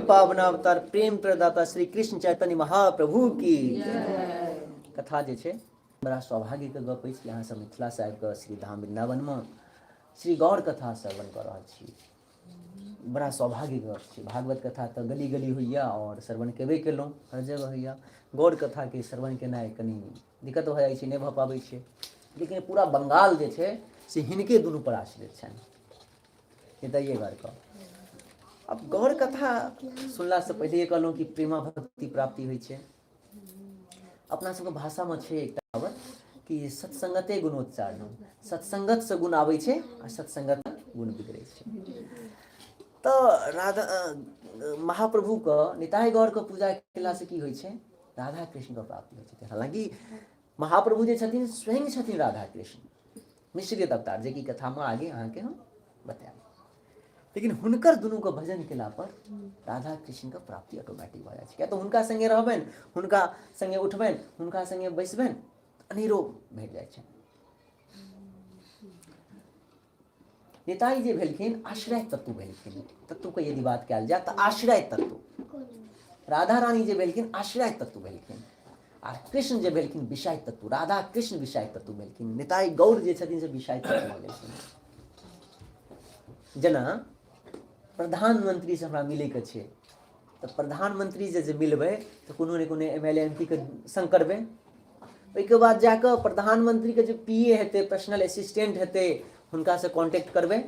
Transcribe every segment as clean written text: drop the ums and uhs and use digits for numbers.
पावनावतार प्रेम प्रदाता श्री कृष्ण चैतन्य महाप्रभु की कथा जे छै बड़ा सौभाग्यके गप अछि कि अहाँ सब मिथिला से आबि कऽ श्री धाम वृन्दावनमे श्री गौर कथा श्रवण कऽ रहल छी। बड़ा सौभाग्य गप छै। भागवत कथा तऽ गली गली होइए और श्रवण केबे केलहुँ, हर जगह होइए। गौर कथाके श्रवण केनाइ कनि दिक्कत भऽ जाइ छै, नहि भऽ पाबै छै। लेकिन पूरा बंगाल जे छै से हिनके दुनू पर आश्रित छनि, हृदय गौरके। अब गौर कथा सुनलासँ पहिले कहलहुँ कि प्रेमा भक्ति प्राप्ति होइ छै। अपना सबके भाषामे छै एकटा कहावत कि सत्संगते गुणोच्चारण, सत्संगतसँ गुण आबै छै आ सत्संगत गुण बिगड़ै छै। तऽ राधा महाप्रभुके निताई गौरके पूजा केलासँ की होइ छै, राधा कृष्णके प्राप्ति होइ छै। हालांकि महाप्रभु जे छथिन स्वयं छथिन राधा कृष्ण मिश्रित अवतार, जेकि कथामे आगे अहाँके हम बतायब। लेकिन हुनकर दुनूके भजन केला पर राधा कृष्णके प्राप्ति ऑटोमेटिक भऽ जाइ छै। किया तऽ हुनका संगे रहबनि, हुनका संगे उठबनि, हुनका संगे बैसबनि, अनेरो भेट जाइ छनि। निताई जे भेलखिन आश्रय तत्व भेलखिन। तत्वके यदि बात कयल जाय तऽ आश्रय तत्व, राधा रानी जे भेलखिन आश्रय तत्व भेलखिन, आ कृष्ण जे भेलखिन विषय तत्व। राधा कृष्ण विषय तत्व भेलखिन, निताई गौर जे छथिन से विषय तत्व भऽ गेलखिन। जेना प्रधानमंत्री से हमरा मिलैके छै तऽ प्रधानमंत्री जे मिलबै तऽ कोनो ने कोनो MLA MP के संग करबै। ओहिके बाद जाकऽ प्रधानमंत्रीके जे PA हेतै, पर्सनल असिस्टेंट हेतै, हुनकासँ कॉन्टैक्ट करबै,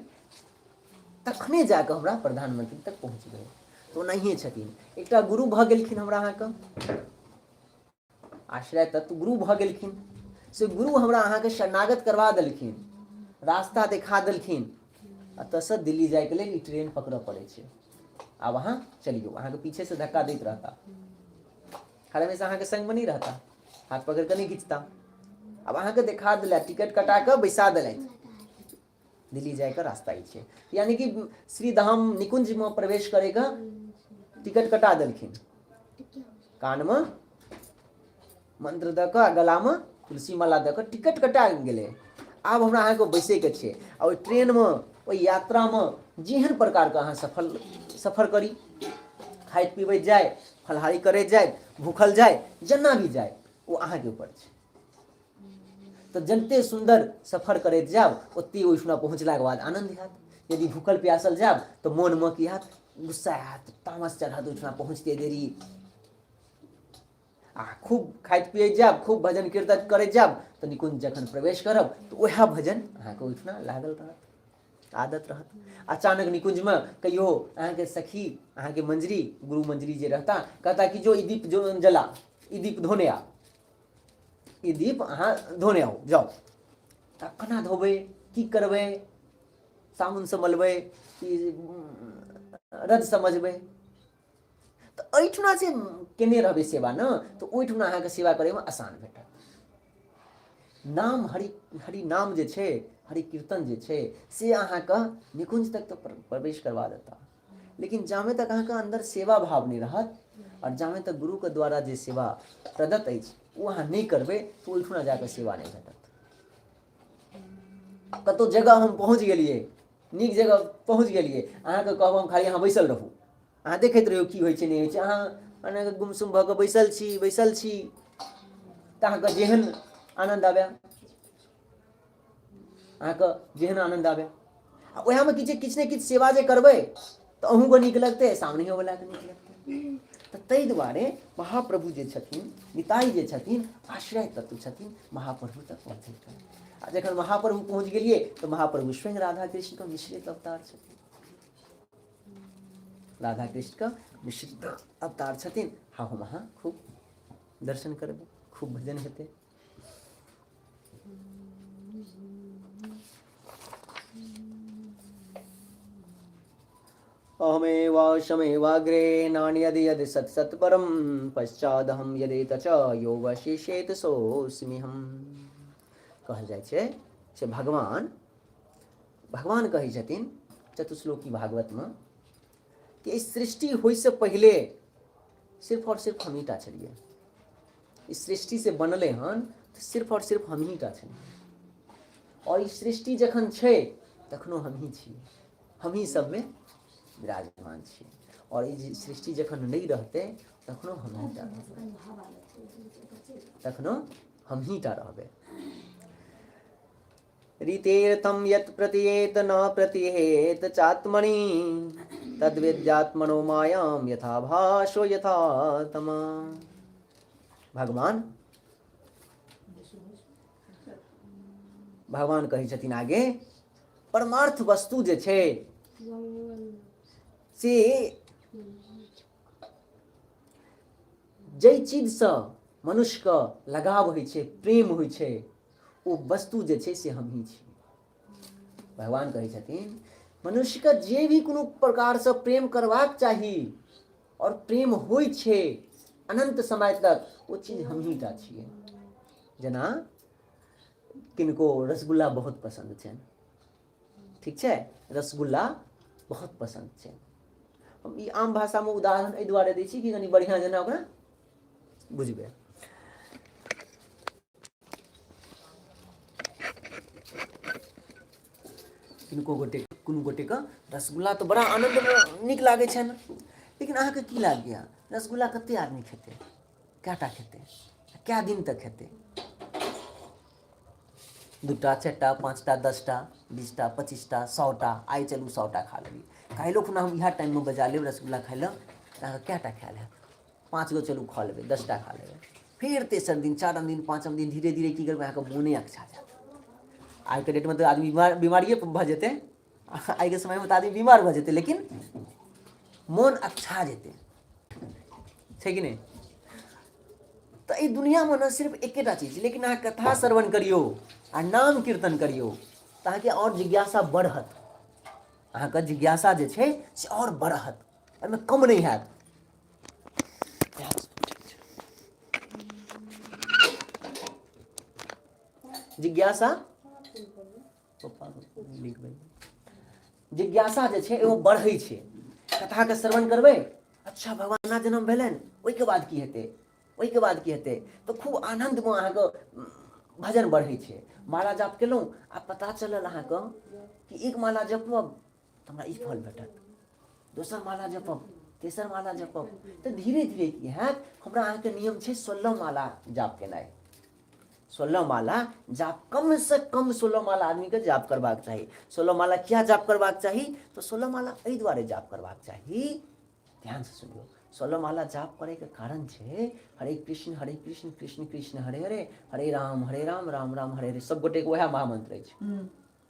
तखने जाकऽ हमरा प्रधानमंत्री तक पहुँचबै। तऽ ओनाहिए छथिन। एकटा गुरु भऽ गेलखिन हमरा अहाँके, आश्रय तत्व गुरु भऽ गेलखिन। से गुरु हमरा अहाँके शरणागत करवा देलखिन, रास्ता देखा देलखिन। एतऽसँ दिल्ली जाइके लेल ई ट्रेन पकड़ऽ पड़ै छै, आब अहाँ चलियौ। अहाँके पीछे से धक्का दैत रहता, हर हमेशा अहाँके संगमे नहीं रहता, हाथ पकड़ कऽ नहीं खींचता। अब अहाँके देखा देला, टिकट कटा कऽ बैसा देलथि, दिल्ली जाइके रास्ता ई छै। यानी कि श्री धाम निकुंजमे प्रवेश करैके टिकट कटा देलखिन, कानमे मंत्र दऽ कऽ, गलामे तुलसी माला दऽ कऽ टिकट कटा गेलै। आब हमरा अहाँके बैसैके छै। आ ओहि ट्रेनमे, ओहि यात्रामे जेहन प्रकारके अहाँ सफर करी, खाइत पीबैत जाए, फलाहारी करैत जाए, भूखल जाए, जेना भी जाए, ओ अहाँके ऊपर छै। तऽ जते सुंदर सफर करैत जायब ओते ओहिठुना पहुँचलाके बाद आनंद हैत। यदि भूखल प्यासल जायब तऽ मोनमे की हैत, गुस्सा हैत, तामस चढ़त ओहिठुना पहुँचते देरी। आ खूब खाइत पियैत जायब, खूब भजन कीर्तन करैत जायब तऽ निकुंज जखन प्रवेश करब तऽ वएह भजन अहाँके ओहिठुना लागल रहत, आदत रहत। अचानक निकुंजमे कहियो अहाँके सखी, अहाँके मंजरी, गुरु मंजरी जे रहता, कहता कि जो ई दीप जो जला, ई दीप धोने आ, ई दीप अहाँ धोने आओ, जाओ। तऽ केना धोबै, की करबै, साबुनसँ मलबै कि रद्दसँ मजबै। तऽ एहिठुना से केने रहबै सेवा ने, तऽ ओहिठुना अहाँके सेवा करैमे आसान भेटत। नाम हरि नाम जे छै, हरि कीर्तन जे छै, से अहाँके निकुंज तक तऽ प्रवेश करवा देता। लेकिन जामे तक अहाँके अंदर सेवा भाव नहीं रहत, और जामे तक गुरुके द्वारा जे सेवा प्रदत्त अछि ओ अहाँ नहीं करबै, तऽ ओहिठुना जाकऽ सेवा नहीं भेटत। कतहु जगह हम पहुँच गेलियै, नीक जगह पहुँच गेलियै, अहाँके कहब हम खाली अहाँ बैसल रहू, अहाँ देखैत रहियौ की होइ छै नहीं होइ छै, अहाँ गुमसुम भऽ कऽ बैसल छी तऽ अहाँके जेहन आनंद आबे, अहाँके जेहन आनंद आबे, आ ओएहमे किछु ने किछु सेवा जे करबै तऽ अहूँके नीक लगतै, सामनेओवलाके नीक लगतै। तऽ ताहि दुआरे महाप्रभु जे छथिन, निताई जे छथिन, आश्रय तत्व छथिन, महाप्रभु तक पहुँचैके। आ जखन महाप्रभु पहुँच गेलियै तऽ महाप्रभु स्वयं राधा कृष्णके मिश्रित अवतार छथिन, राधा कृष्णके मिश्रित अवतार छथिन। हाँ, हम अहाँ खूब दर्शन करबै, खूब भजन हेतै। अहमेवाशमेवाग्रे नान्यदि यदि सत्सत्परं पश्चादहं यदेत च यो वशिष्येत सोऽस्मि हम। कहल जाइ छै से भगवान कहै छथिन चतुश्लोकी भागवतमे कि इस सृष्टि होइसँ पहिले सिर्फ और सिर्फ हम ही टा छलिए। इस सृष्टि से बनले हन तो सिर्फ और सिर्फ हम ही टा छलिए, और इस सृष्टि जखन छै तखनो हम ही छियै, हम ही सब में विराजमान छियै। और ई सृष्टि जखन नहीं रहते तखनो हम ही टा रहबै, तखनो हम ही टा रहबै। रीतेर्थम यत् प्रतीयेत न प्रतीयेत चात्मनि तद्विद्यात्मनो मायाम यथा भासो यथा तमा। भगवान कहै छथिन आगे, परमार्थ वस्तु जे छै से जै चीजसँ मनुष्यके लगाव होइ छै, प्रेम होइ छै, ओ वस्तु जे छै से हम ही छी। भगवान कहै छथिन मनुष्यके जे भी कोनो प्रकारसँ प्रेम करबाक चाही और प्रेम होइ छै अनंत समय तक, वो चीज हम ही टा छियै। जेना किनको रसगुल्ला बहुत पसंद छनि, ठीक छै, रसगुल्ला बहुत पसंद छै। हम ई आम भाषामे उदाहरण एहि दुआरे दै छी कि कनि बढ़िआँ जेना ओकरा बुझबै। कोनो गोटेके रसगुल्ला तऽ बड़ा आनंद नीक लागै छनि, लेकिन अहाँके की लागैए रसगुल्ला कते आदमी खेतै, कएटा खेतै, कए दिन तक खेतै? 2टा 4टा 5टा 10टा 20टा 25टा 100टा, आइ चलू 100टा खा लेली, काल्हिओ खुना हम इएह टाइममे बजा लेब रसगुल्ला खाइ लए, तऽ अहाँके कएटा खायल हैत? 5 गो चलू खा लेबै, 10टा खा लेबै। फिर तेसर दिन, 4म दिन, 5म दिन धीरे धीरे की करबै, अहाँके मोने अकछा जायत। आइके डेटमे तऽ आदमी बीमारिए भऽ जेतै, आइके समयमे तऽ आदमी बीमार भऽ जेतै, लेकिन मोन अकछा जेतै, छै कि नहि? तऽ ई दुनियामे ने सिर्फ एकेटा चीज, लेकिन अहाँ कथा श्रवण करियौ आ नाम कीर्तन करियौ तऽ अहाँके आओर जिज्ञासा बढ़त, अहाँके जिज्ञासा जे छै से आओर बढ़त, एहिमे कम नहि हैत। जिज्ञासा जिज्ञासा जे छै एगो बढ़ै छै, कथाके श्रवण करबै, अच्छा भगवान जन्म भेलनि, ओहिके बाद की हेतै, ओहिके बाद की हेतै, तऽ खूब आनन्दमे अहाँके भजन बढ़ै छै। माला जाप केलहुँ आ पता चलल अहाँके कि एक माला जपब तऽ हमरा ई फल भेटत, दोसर माला जपब, तेसर माला जपब, तऽ धीरे धीरे की हैत, हमरा अहाँके नियम छै 16 माला जाप केनाइ। 16 माला जाप, कम से कम 16 माला आदमीके जाप करबाक चाही। 16 माला क्या जाप करबाक चाही, तो 16 माला एहि दुआरे जाप करबाक चाही, ध्यान से सुनियौ। 16 माला जाप करैके कारण छै हरे कृष्ण कृष्ण कृष्ण हरे हरे, हरे राम राम राम हरे हरे, सब गोटेके वएह महामंत्र अछि,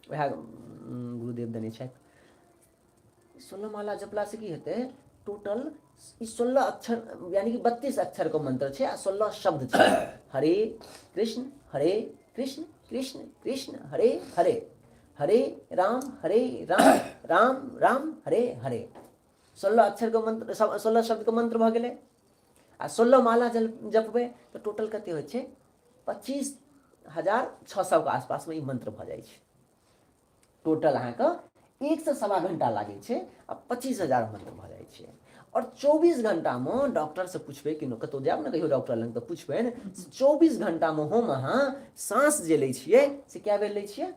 वएह गुरुदेव देने छथि। 16 माला जपला से की हेतै, टोटल ई 16 अक्षर यानी कि 32 अक्षर के मंत्र छै आ 16 शब्द छै। हरे कृष्ण कृष्ण कृष्ण हरे हरे, हरे राम राम राम हरे हरे। 16 अक्षर के मंत्र, 16 शब्द के मंत्र भऽ गेलै आ 16 माला जपबै तऽ टोटल कते होइ छै, 25,600 के आसपासमे ई मंत्र भऽ जाइ छै। टोटल अहाँके 1 से सवा घंटा लागै छै आ 25,000 मंत्र भऽ जाइ छै। और 24 घंटामे डॉक्टरसँ पुछबै कि कतहु जायब ने कहियो डॉक्टर लग तऽ पुछबनि 24 घंटामे हम अहाँ साँस जे लै छियै से कए बेर लै छियै?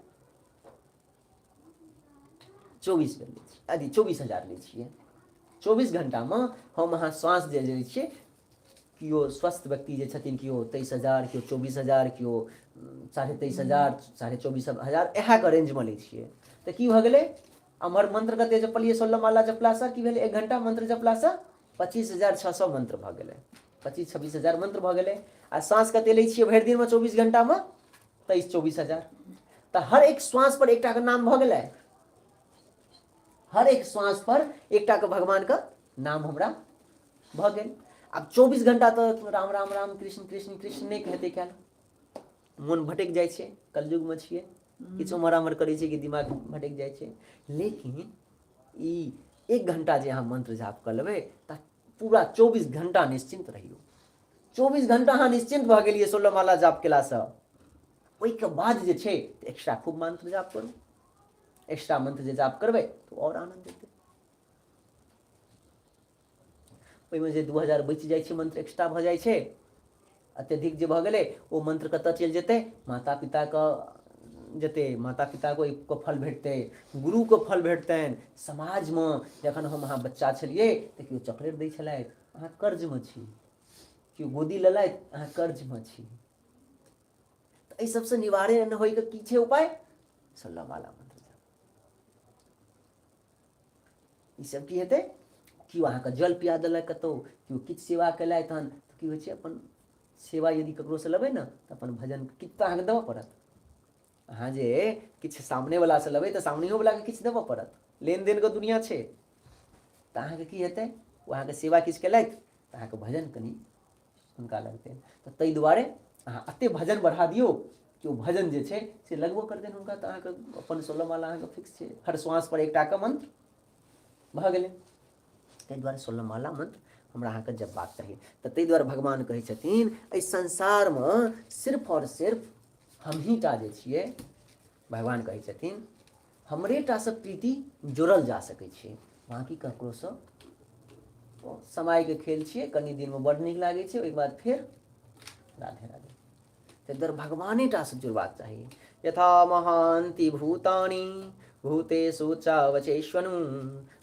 24 बेर लै छियै, अथी 24,000 लै छियै। 24 घंटामे हम अहाँ साँस जे लै छियै, केओ स्वस्थ व्यक्ति जे छथिन केओ 23,000, केओ 24,000, केओ 23,500, 24,500, इएहके रेंजमे लै छियै। तऽ की भऽ गेलै, अमर मंत्र कते जपलियै 16 माला जपलासँ की भेलै, 1 घंटा मंत्र जपलासँ 25,600 मंत्र भऽ गेलै, 25-26,000 मंत्र भऽ गेलै। आ साँस कते लै छियै भरि दिनमे 24 घंटामे? 23-24,000। तऽ हर एक श्वास पर एकटा के नाम भऽ गेलै, हर एक श्वास पर एकटा के भगवान का नाम हमरा भऽ गेल। आब 24 घंटा तऽ राम राम राम कृष्ण कृष्ण कृष्ण नहि हेतै कयल, मोन भटक जाइ छै, कलयुगमे छियै, किछु उमर आमर करै छै कि दिमाग भटक जाइ छै। लेकिन ई 1 घंटा जे अहाँ मंत्र जाप कऽ लेबै तऽ पूरा 24 घंटा निश्चिंत रहियौ। 24 घंटा अहाँ निश्चिंत भऽ गेलियै 16 माला जाप केलासँ। ओहिके बाद जे छै एक्स्ट्रा खूब मंत्र जाप करू, एक्स्ट्रा मंत्र जे जाप करबै तऽ आओर आनंद देतै। ओहिमे जे 2000 बचि जाइ छै मंत्र एक्स्ट्रा भऽ जाइ छै, अत्यधिक जे भऽ गेलै ओ मंत्र कतऽ चलि जेतै, माता पिताके जते माता पिता को फल भेटतै, गुरुके फल भेटतनि। समाजमे जखन हम अहाँ बच्चा छलियै तऽ केओ चॉकलेट दै छलथि, अहाँ कर्जमे छी, केओ गोदी लेलथि, अहाँ कर्जमे छी। तऽ एहि सबसँ निवारण होइके की छै उपाय? सोलह माला मंत्र। ई सब की हेतै? केओ अहाँके जल पिया देलक कतहु, केओ किछु सेवा केलथि हन, तऽ की होइ छै अपन सेवा यदि ककरोसँ लेबै ने तऽ अपन भजन किछु तऽ अहाँके देबऽ पड़त। अहाँ जे किछु सामनेवलासँ लेबै तऽ सामनेओवलाके किछु देबऽ पड़त, लेनदेनके दुनिआँ छै। तऽ अहाँके की हेतै? ओ अहाँके सेवा किछु केलथि तऽ अहाँके भजन कनि हुनका लगतनि। तऽ ताहि दुआरे अहाँ एतेक भजन बढ़ा दियौ कि ओ भजन जे छै से लगबो करतनि हुनका। तऽ अहाँके अपन 16 माला अहाँके फिक्स छै, हर श्वासपर एकटाके मंत्र भऽ गेलै। ताहि दुआरे 16 माला मंत्र हमरा अहाँके जपबाक चाही। तऽ ताहि दुआरे भगवान कहै छथिन एहि संसारमे सिर्फ और सिर्फ हमही टा जे छियै, भगवान कहै छथिन हमरे टासँ प्रीति जोड़ल जा सकै छै, बाँकी ककरोसँ समयके खेल छियै, कनि दिनमे बड्ड नीक लागै छै, ओहिके बाद फेर राधे राधे। ताहि दुआरे भगवाने टासँ जुड़बाक चाही। यथा महान्ति भूतानि भूतेषु चावचेष्वनु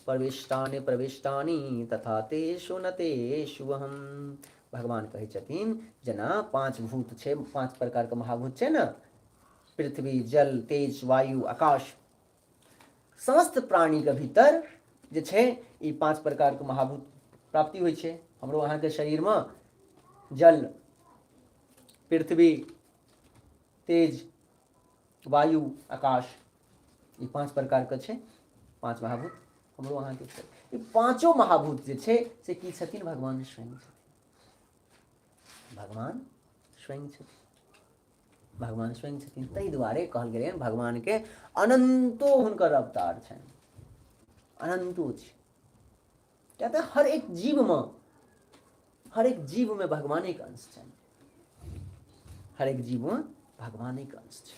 प्रविष्टानि प्रविष्टानि तथा तेषु न तेषु अहम्। भगवान कहै छथिन जेना 5 भूत छै, 5 प्रकारके महाभूत छै ने, पृथ्वी, जल, तेज, वायु, आकाश। समस्त प्राणीके भीतर जे छै ई 5 प्रकारके महाभूत प्राप्ति होइ छै। हमरो अहाँके शरीरमे जल, पृथ्वी, तेज, वायु, आकाश, ई 5 प्रकारके छै, 5 महाभूत हमरो अहाँके छै। ई पाँचों महाभूत जे छै से की छथिन? भगवान स्वयं छथिन। भगवान स्वयं छथिन, भगवान स्वयं छथिन। ताहि दुआरे कहल गेलै भगवानके अनंतो हुनकर अवतार छनि, अनंतो छै। किया तऽ हर एक जीवमे भगवानेके अंश छनि, हर एक जीवमे भगवानेके अंश छै।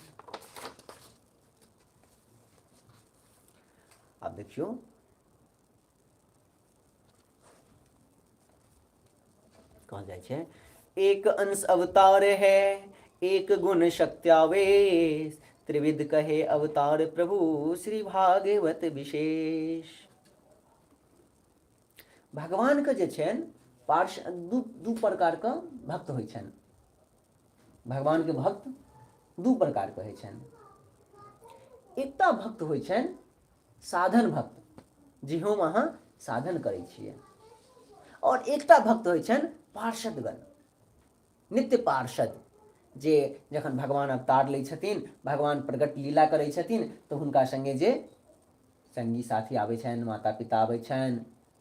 आब देखियौ कहल जाइ छै एक अंश अवतार है, एक गुण शक्त्यावेश, त्रिविध कहे अवतार प्रभु श्री भागवत विशेष। भगवानके जे छनि दू प्रकारके भक्त होइ छनि। भगवानके भक्त दू प्रकारके होइ छनि। एकटा भक्त होइ छनि साधन भक्त, जिहोमे अहाँ साधन करै छियै, और एकटा भक्त होइ छनि पार्षदगण, नित्य पार्षद, जे जखन भगवान अवतार लै छथिन, भगवान प्रगट लीला करै छथिन तऽ हुनका संगे जे संगी साथी आबै छनि, माता पिता आबै छनि।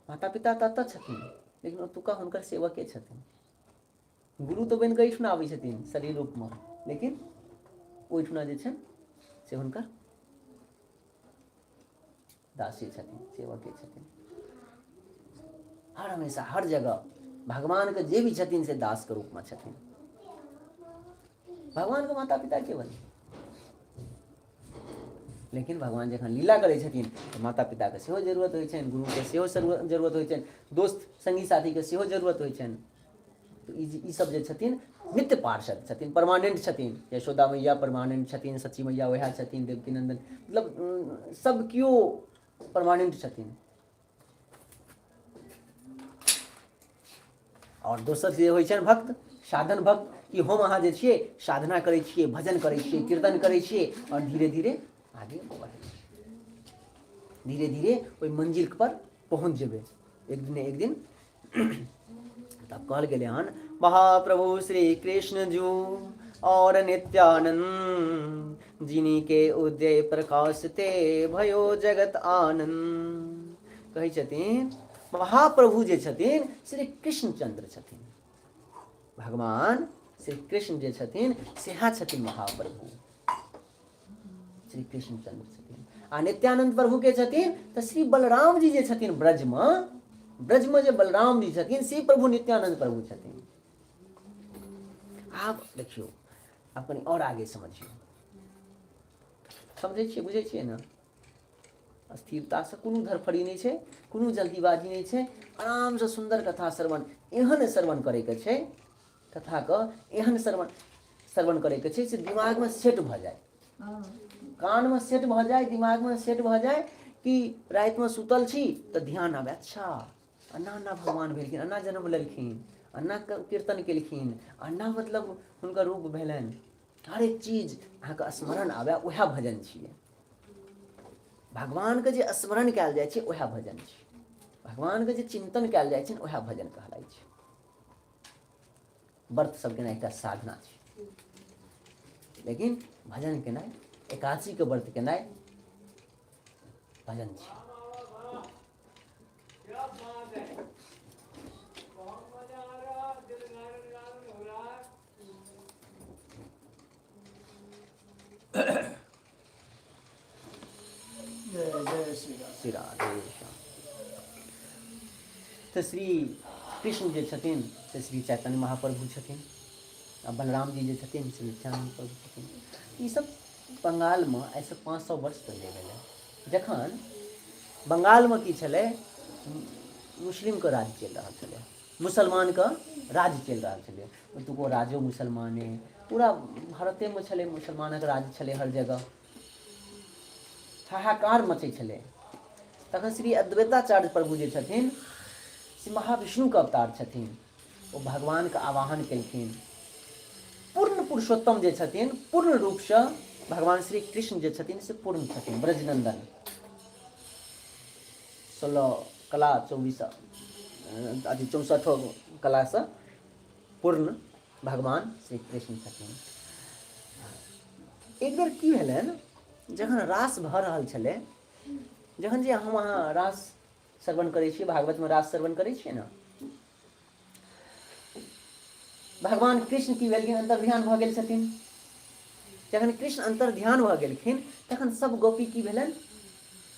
माता पिता तऽ एतऽ छथिन लेकिन ओतुका हुनकर सेवके छथिन। गुरु तऽ बनि कऽ एहिठुना आबै छथिन शरीर रूपमे, लेकिन ओहिठुना जे छनि से हुनकर दासी छथिन, सेवके छथिन। हर हमेशा हर जगह भगवानके जे भी छथिन से दासके रूपमे छथिन। भगवानके माता पिता केवल, लेकिन भगवान जखन लीला करै छथिन तऽ माता पिताके सेहो जरूरत होइ छनि, गुरुके सेहो जरूरत होइ छनि, दोस्त संगी साथीके सेहो जरूरत होइ छनि। तऽ ई सब जे छथिन नित्य पार्षद छथिन, परमानेंट छथिन। यशोदा मैया परमानेंट छथिन, सची मैया वएह छथिन, देवकी नंदन, मतलब सब केओ परमानेंट छथिन। और दोसर जे होइ छनि भक्त, साधन भक्त, कि हम अहाँ जे छियै साधना करै छियै, भजन करै छियै, कीर्तन करै छियै, और धीरे धीरे आगे बढ़ै छियै, धीरे धीरे ओहि मंजिल पर पहुँच जेबै एक दिन एक दिन। तब कहल गेलै हन महाप्रभु श्री कृष्ण जू और नित्यानंद, जिनी के उदय प्रकाश ते भयो जगत आनंद। कहै छथिन महाप्रभु जे छथिन श्री कृष्णचंद्र छथिन। भगवान श्री कृष्ण जे छथिन सेहा छथिन महाप्रभु, श्री कृष्णचंद्र छथिन। आ नित्यानंद प्रभु के छथिन तऽ श्री बलराम जी जे छथिन ब्रजमे जे बलराम जी छथिन से प्रभु नित्यानंद प्रभु छथिन। आब देखियौ, आब कनि और आगे समझियौ, समझै छियै, बुझै छियै ने? स्थिरतासँ कोनो धरफड़ी नहि छै, कोनो जल्दीबाजी नहि छै, आरामसँ सुन्दर कथा श्रवण, एहन श्रवण करैके छै, कथाके एहन श्रवण करैके छै से दिमागमे सेट भऽ जाए। कान में सेट भ जाए, दिमाग में सेट भ जाए कि रात में सुतल छी तो ध्यान आवे, अच्छा अन्ना अन्ना भगवान भेलखिन, अन्ना जन्म लेलखिन, अन्ना कीर्तन केलखिन, अन्ना मतलब हुनकर रूप भेलनि, हर एक चीज अहाँके स्मरण आवे, वएह भजन छियै। भगवान के जे स्मरण कयल जाइ छै वएह भजन छै, भगवान के जे चिंतन कयल जाइ छै वएह भजन कहलाइ छै। व्रत सब केनाइ एकटा साधना छै, लेकिन भजन केनाइ, एकादशी के व्रत केनाइ भजन छै। श्री राधे श्याम। तो श्री कृष्ण जे छथिन से श्री चैतन्य महाप्रभु छथिन, आ बलराम जी जे छथिन से नित्यानंद प्रभु छथिन। ई सब बंगाल में आइसँ 500 वर्ष पहिले भेलै, जखन बंगाल में की छलै, मुस्लिम के राज चलि रहल छलै, मुसलमान के राज चलि रहल छलै, ओतुको राजो मुसलमाने, पूरा भारते में छलै मुसलमानक राज छलै हर जगह, हाहाकार मचै छलै। तखन श्री अद्वैताचार्य प्रभु जे छथिन से महाविष्णु के अवतार छथिन, ओ भगवान के आवाहन केलखिन। पूर्ण पुरुषोत्तम जे छथिन, पूर्ण रूप से भगवान श्री कृष्ण जे छथिन से पूर्ण छथिन, ब्रजनंदन, 16 कला 64 कला से पूर्ण भगवान श्री कृष्ण छथिन। एक बेर की भेलनि, जखन रास भऽ रहल छलै, जखन जे हम अहाँ रास श्रवण करै छियै, भागवत में रास श्रवण करै छियै ने, भगवान कृष्ण की भेलखिन, अंतर्ध्यान भऽ गेल छथिन। जखन कृष्ण अंतर्ध्यान भऽ गेलखिन तखन सब गोपी की भेलनि,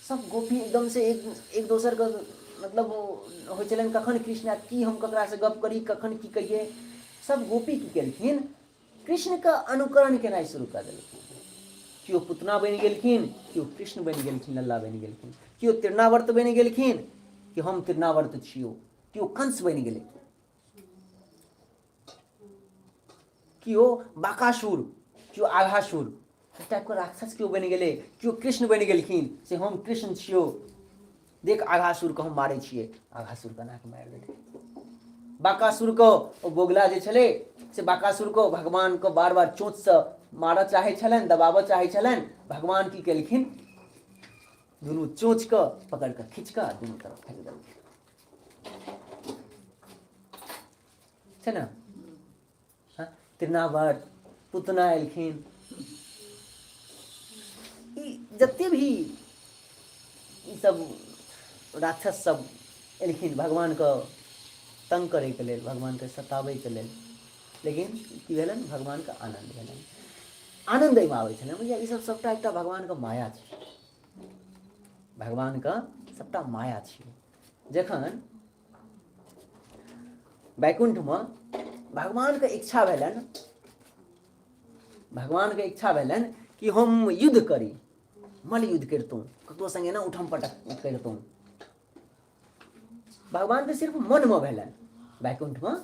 सब गोपी एकदम से एक दोसर के मतलब होइ छलनि कखन कृष्ण आयत, की हम ककरा से गप करी, कखन की कहिए। सब गोपी की केलखिन, कृष्ण के अनुकरण केनाइ शुरू कऽ देलखिन। केओ पुतना बनि गेलखिन, केओ कृष्ण बनि गेलखिन, लल्ला बनि गेलखिन, केओ तृणावर्त बनि गेलखिन कि हम तृणावर्त छियौ, केओ कंस बनि गेलै, केओ बाकासुर, केओ आघासुर, इस टाइप के राक्षस केओ बनि गेलै, केओ कृष्ण बनि गेलखिन से हम कृष्ण छियौ, देख आघासुर के हम मारै छियै, आघासुर के नाक मारि देलकै। बाकासुर को, ओ बोगला जे छलै से बाकासुर को भगवान को बार बार चोंच से मारऽ चाहै छलनि, दबाबऽ चाहै छलनि। भगवान की केलखिन, दुनू चोंच के पकड़ के खींच के दुनू तरफ फेंक देलखिन, छै ना। तृणावर्त, पुतना एलखिन, जते भी ई सब राक्षस सब एलखिन भगवान के तंग करे के लेल, भगवान के सताबै के लेल, लेकिन की भेलनि, भगवान के आनंद भेलनि, आनंद एहिमे आबै छलनि। बुझलियै, ई सब सबटा एकटा भगवान के माया छै, भगवान के सबटा माया छै। जखन वैकुंठ में भगवान के इच्छा भेलनि, भगवान के इच्छा भेलनि कि हम युद्ध करी, मल युद्ध करितौं, ककरो संगे ना उठम पटक करितौं। भगवान के सिर्फ मन में भेलनि, वैकुंठ में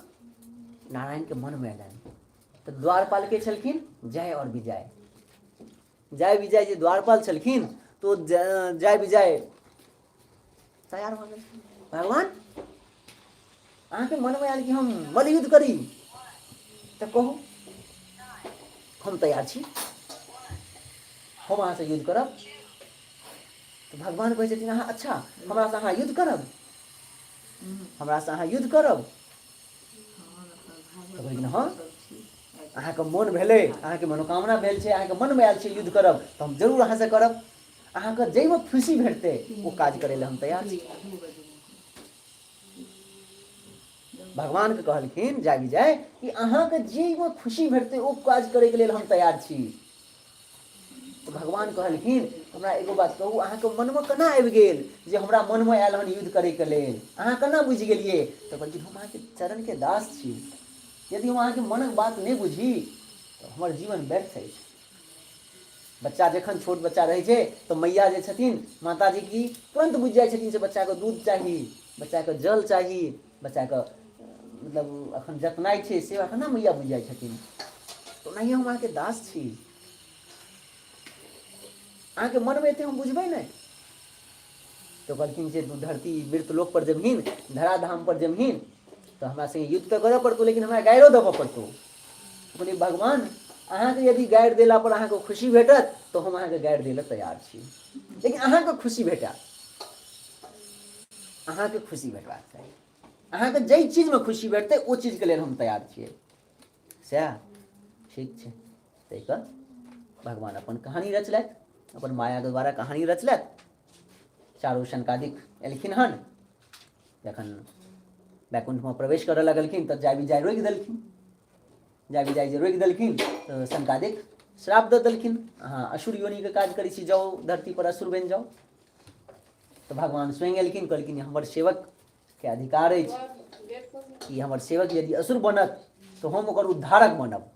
नारायण के मन में एलनि। तो द्वारपाल के छलखिन जय और विजय, जय विजय जे द्वारपाल छलखिन तो जय विजय तैयार भऽ गेलखिन। भगवान अहाँके मन में आयल कि हम मल युद्ध करी, तऽ कहू हम तैयार छी, हम अहाँ से युद्ध करब। तो भगवान कहै छथिन, अहाँ अच्छा हमरा से अहाँ युद्ध करब, हमरा से अहाँ युद्ध करब। तऽ कहै हाँ, अहाँके मोन भेलै, अहाँके मनोकामना भेल छै, अहाँके मन में आयल छै युद्ध करब, तऽ हम जरूर अहाँ से करब। अहाँके जाहिमे खुशी भेटतै ओ काज करै लए हम तैयार छी। भगवान के कहलखिन जय विजय कि अहाँके जाहिमे खुशी भेटतै ओ काज करैके लेल हम तैयार छी। तो भगवान कहलखिन हमरा एगो बात कहू, अहाँके मनमे केना आबि गेल जे हमरा मनमे आयल हन युद्ध करैके लेल, अहाँ केना बुझि गेलियै। तऽ कहलखिन हम अहाँके चरणके दास छी, यदि हम अहाँके मनक बात नहि बुझी तऽ हमर जीवन व्यर्थ अछि। बच्चा जखन छोट बच्चा रहै छै तऽ मैया जे छथिन, माताजी की तुरंत बुझि जाइ छथिन से बच्चाके दूध चाही, बच्चाके जल चाही, बच्चाके मतलब अखन जतनाइ छै से केना मैया बुझि जाइ छथिन। तऽ ओनाहिए हम अहाँके दास छी। अहाँ के मन में एते हम बुझबै नहीं। तो कहलखिन जे धरती मृतलोक पर जमीन, धराधाम पर जमीन, तो हमरा संगे युद्ध तो करऽ पड़तौ, लेकिन हमरा गाइरो देबऽ पड़तौ। कहलिए भगवान अहाँ के यदि गाइर देला पर अहाँ को खुशी भेटत तो हम अहाँ के गाइर देला तैयार छी, लेकिन अहाँ के खुशी भेटा, अहाँ के खुशी भेटबाक चाही। अहाँ के जै चीज में खुशी भेटतै ओ चीज के लेल हम तैयार छियै। सएह ठीक छै। ताहिके भगवान अपन कहानी रचलथि, अपन माया के द्वारा कहानी रचलथि। चारो शनकादिक एलखिन हन, जखन वैकुंठ में प्रवेश करऽ लगलखिन तऽ जाय विजाय रोकि देलखिन। जाय विजाय जे रोकि देलखिन तऽ शनकादिक श्राप दऽ देलखिन, अहाँ असुर योनि के काज करै छी, जाओ धरती पर असुर बनि जाओ। तो भगवान स्वयं एलखिन, कहलखिन हमर सेवक के अधिकार अछि कि हमर सेवक यदि असुर बनत तो हम ओकर उद्धारक बनब,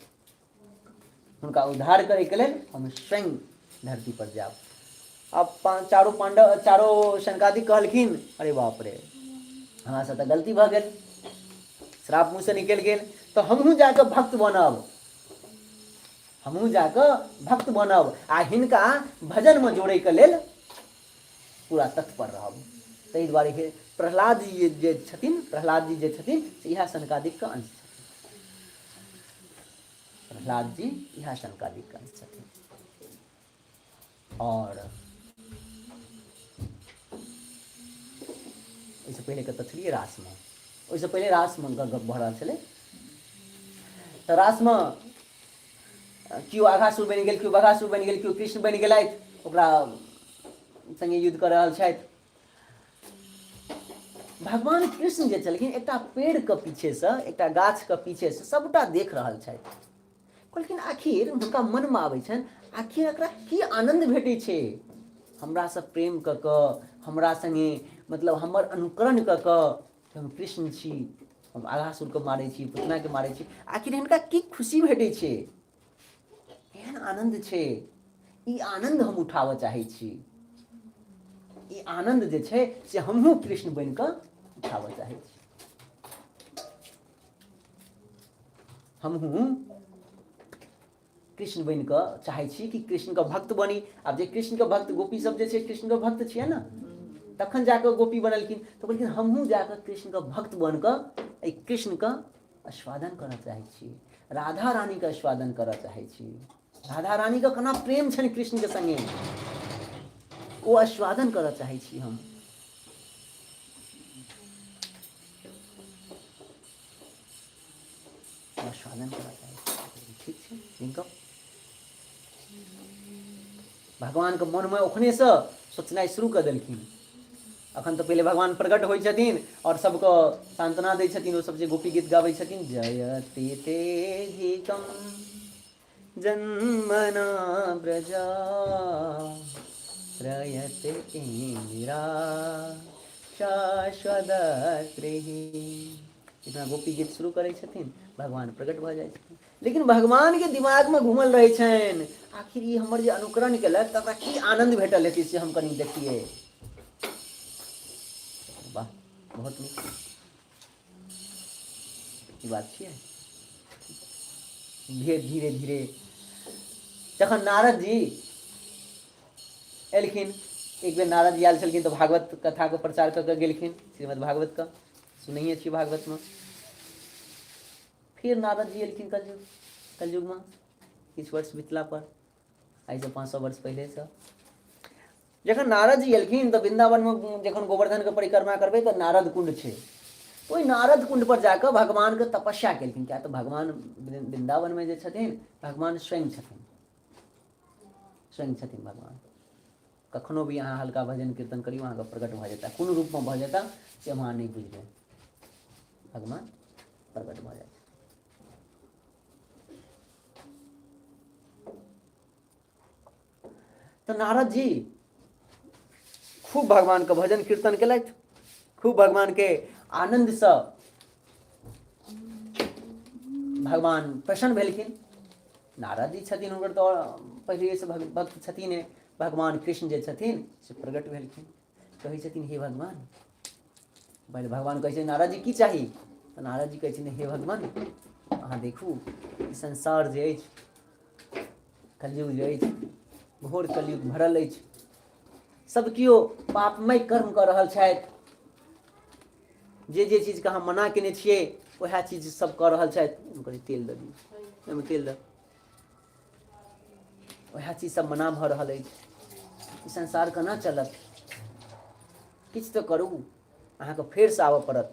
हुनका उद्धार करे के लेल हम स्वयं धरती पर जाब। अब चारो शनकादिक कहलखिन अरे बाप रे हमरा से तऽ गलती भऽ गेल, श्राप मुँह से निकलि गेल, तो हमहूँ जाके भक्त बनब, हमहूँ जाके भक्त बनब आ हिनका भजन में जोड़े के लेल पूरा तत्पर रहब। ताहि दुआरे हे प्रहलाद जी जे छथिन, प्रहलाद जी जे छथिन से इएह शनकादिक के अंश छथिन। प्रहलाद जी इएह शनकादिक के अंश छथिन। और ओहिसँ पहिले कतऽ छलियै? रासमे। ओहिसँ पहिले रासमे गप भऽ रहल छलै। तऽ रासमे केओ आघासुर बनि गेल, केओ बघासुर बनि गेल, केओ कृष्ण बनि गेलथि, ओकरा संगे युद्ध कऽ रहल छथि। भगवान कृष्ण जे छलखिन एकटा पेड़के पीछेसँ, एकटा गाछके पीछेसँ सबटा देख रहल छथि। कहलखिन आखिर हुनका मनमे आबै छनि आखिर एकरा की आनन्द भेटै छै हमरासँ प्रेम कऽ कऽ, हमरा संगे मतलब हमर अनुकरण कऽ कऽ। हम कृष्ण छी, हम आघासुरके मारै छी, पुतनाके मारै छी, आखिर हिनका की खुशी भेटै छै, एहन आनन्द छै, ई आनन्द हम उठाबऽ चाहै छी। ई आनन्द जे छै से हमहूँ कृष्ण बनि कऽ उठाबऽ चाहै छी। हमहूँ कृष्ण बनि कऽ चाहै छी कि कृष्णके भक्त बनी। आब जे कृष्णके भक्त गोपी सब जे छै कृष्णके भक्त छियै ने, तखन जाकऽ गोपी बनलखिन। तऽ कहलखिन हमहूँ जाकऽ कृष्णके भक्त बन कऽ एहि कृष्णके आस्वादन करऽ चाहै छी, राधा रानीके आस्वादन करऽ चाहै छी। राधा रानीके केना प्रेम छनि कृष्णके संगे, ओ आस्वादन करऽ चाहै छी हम। आस्वादन करऽ चाहै छी। ठीक छै, जिनका भगवानके मनमे ओखनेसँ सोचनाइ शुरू कऽ देलखिन। अखन तऽ पहिले भगवान प्रकट होइ छथिन और सबको सांत्वना दै छथिन। ओ सब जे गोपी गीत गाबै छथिन, जयति तेधिकं जन्मना व्रजा रयते इंदिरा शाश्वतगृही। इतना गोपी गीत शुरू करै छथिन, भगवान प्रकट भऽ जाइ छथिन। लेकिन भगवान के दिमाग में घूमल रहै छनि आखिर ई हमर जे अनुकरण केलक तकरा की आनंद भेटल हेतै से हम कनि देखिए। वाह, बहुत नीक ई बात छियै। धीरे धीरे जखन नारद जी एलखिन, एक बेर नारद जी आयल छलखिन तऽ भागवत कथाके प्रचार कऽ कऽ गेलखिन, श्रीमद् भागवतके सुनैये छियै भागवतमे। फिर नारद जी एलखिन कलयुगमे किछु वर्ष बितला पर, आइसँ 500 वर्ष पहिलेसँ। जखन नारद जी एलखिन तऽ वृन्दावनमे जखन गोवर्धनके परिक्रमा करबै तऽ नारद कुण्ड छै। ओहि नारद कुण्ड पर जाकऽ भगवानके तपस्या केलखिन। किया तऽ भगवान वृन्दावनमे जे छथिन भगवान स्वयं छथिन, स्वयं छथिन भगवान। कखनो भी अहाँ हल्का भजन कीर्तन करियौ अहाँके प्रकट भऽ जेता, कोन रूपमे भऽ जेता से हम अहाँ नहि बुझबै, भगवान प्रकट भऽ जायत। तो नारद जी खूब भगवान के भजन कीर्तन केलथि, खूब भगवान के आनंद से भगवान प्रसन्न भेलखिन। नारद जी छथिन हुनकर तो पहिले से भक्त छथिन। भगवान कृष्ण जे छथिन से प्रकट भेलखिन, कहै छथिन हे भगवान। पहिले भगवान कहै छै नारद जी की चाही, तऽ नारद जी कहै छथिन हे भगवान अहाँ देखू ई संसार जे अछि, कलयुग जे अछि, घोर कलयुग भरल अछि। सब किओ पापमय कर्म कऽ रहल छथि। जे चीजके अहाँ मना केने छियै वएह चीज सब कऽ रहल छथि। कनि तेल दऽ दियौ, एहिमे तेल दऽ, वएह चीज सब मना भऽ रहल अछि। ई संसार केना चलत? किछु तऽ करू, अहाँके फेरसँ आबऽ पड़त,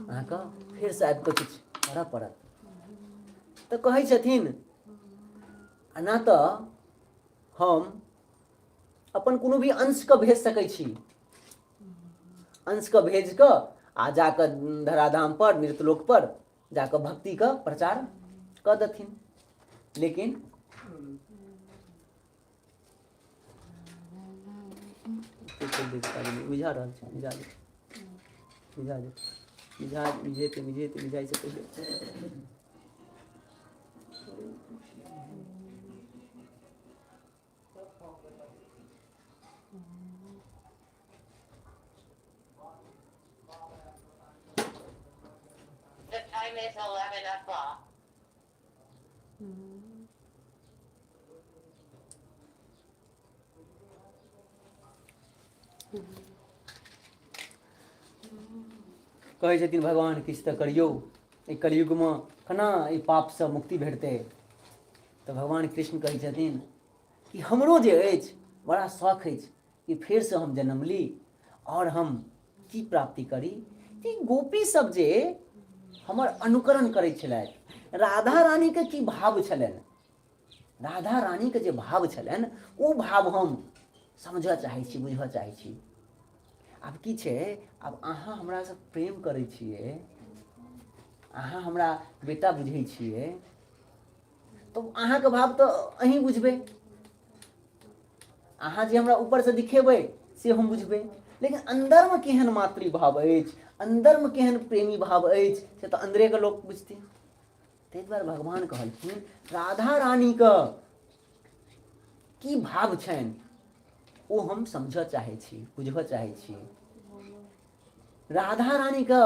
अहाँके फेरसँ आबि कऽ किछु करऽ पड़त। तऽ कहै छथिन एना तऽ हम अपन कोनो भी अंशके भेज सकै छी, अंशके भेज कऽ आ जाकऽ धराधामपर, मृतलोकपर जाकऽ भक्तिके प्रचार कऽ देथिन। लेकिन बुझा रहल छै, बुझाइ से पहिले The time is 11 o'clock. कहै छथिन भगवान किछु तऽ करियौ, एहि कलयुगमे केना एहि पापसँ मुक्ति भेटतै। तऽ भगवान कृष्ण कहै छथिन कि हमरो जे अछि बड़ा शौख अछि कि फेरसँ हम जन्म ली आओर हम की प्राप्ति करी। कि गोपीसभ जे हमर अनुकरण करै छलथि, राधा रानीके की भाव छलनि, राधा रानीके जे भाव छलनि ओ भाव हम समझऽ चाहै छी, बुझऽ चाहै छी। आब की छै, आब अहाँ हमरासँ प्रेम करै छियै, अहाँ हमरा बेटा बुझै छियै, तऽ अहाँके भाव तऽ अहीँ बुझबै। अहाँ जे हमरा ऊपरसँ दिखेबै से हम बुझबै, लेकिन अन्दरमे केहन मातृभाव अछि, अन्दरमे केहन प्रेमी भाव अछि से तऽ अन्दरेके लोक बुझथिन। ताहि दुआरे भगवान कहलखिन राधा रानीके की भाव छनि ओ हम समझऽ चाहै छी, बुझऽ चाहै छी। राधा रानीके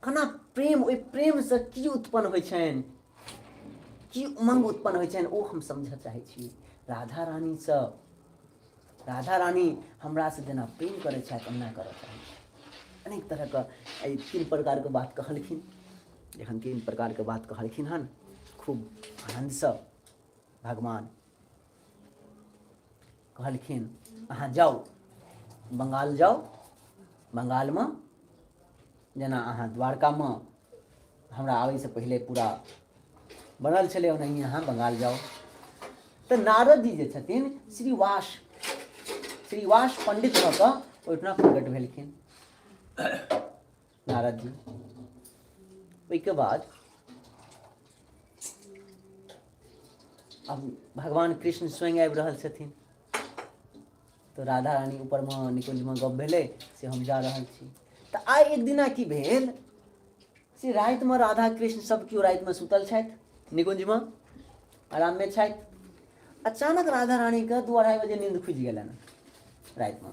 केना प्रेम, ओहि प्रेमसँ की उत्पन्न होइ छनि, की उमङ्ग उत्पन्न होइ छनि, ओ हम समझऽ चाहै छी। राधा रानी हमरासँ जेना प्रेम करै छथि ओना करऽ चाहै छी। अनेक तरहके एहि 3 प्रकारके बात कहलखिन। जखन 3 प्रकारके बात कहलखिन हन खूब आनन्दसँ भगवान कहलखिन अहाँ जाउ बंगाल जाउ, बंगालमे जेना अहाँ द्वारकामे हमरा आबैसँ पहिले पूरा बनल छलै ओनाहिए अहाँ बंगाल जाउ। तऽ नारद जी जे छथिन श्रीवास पंडित भऽ कऽ ओहिठुना प्रकट भेलखिन नारद जी। ओहिके बाद अब भगवान कृष्ण स्वयं आबि रहल छथिन। तऽ राधा रानी ऊपरमे निकुंजमे गप्प भेलै से हम जा रहल छी। तऽ आइ एक दिना की भेल से रातिमे राधा कृष्ण सब केओ रातिमे सुतल छथि, निकुंजमे आराममे छथि। अचानक राधा रानीके 2-2:30 बजे नींद खुजि गेलनि। रातिमे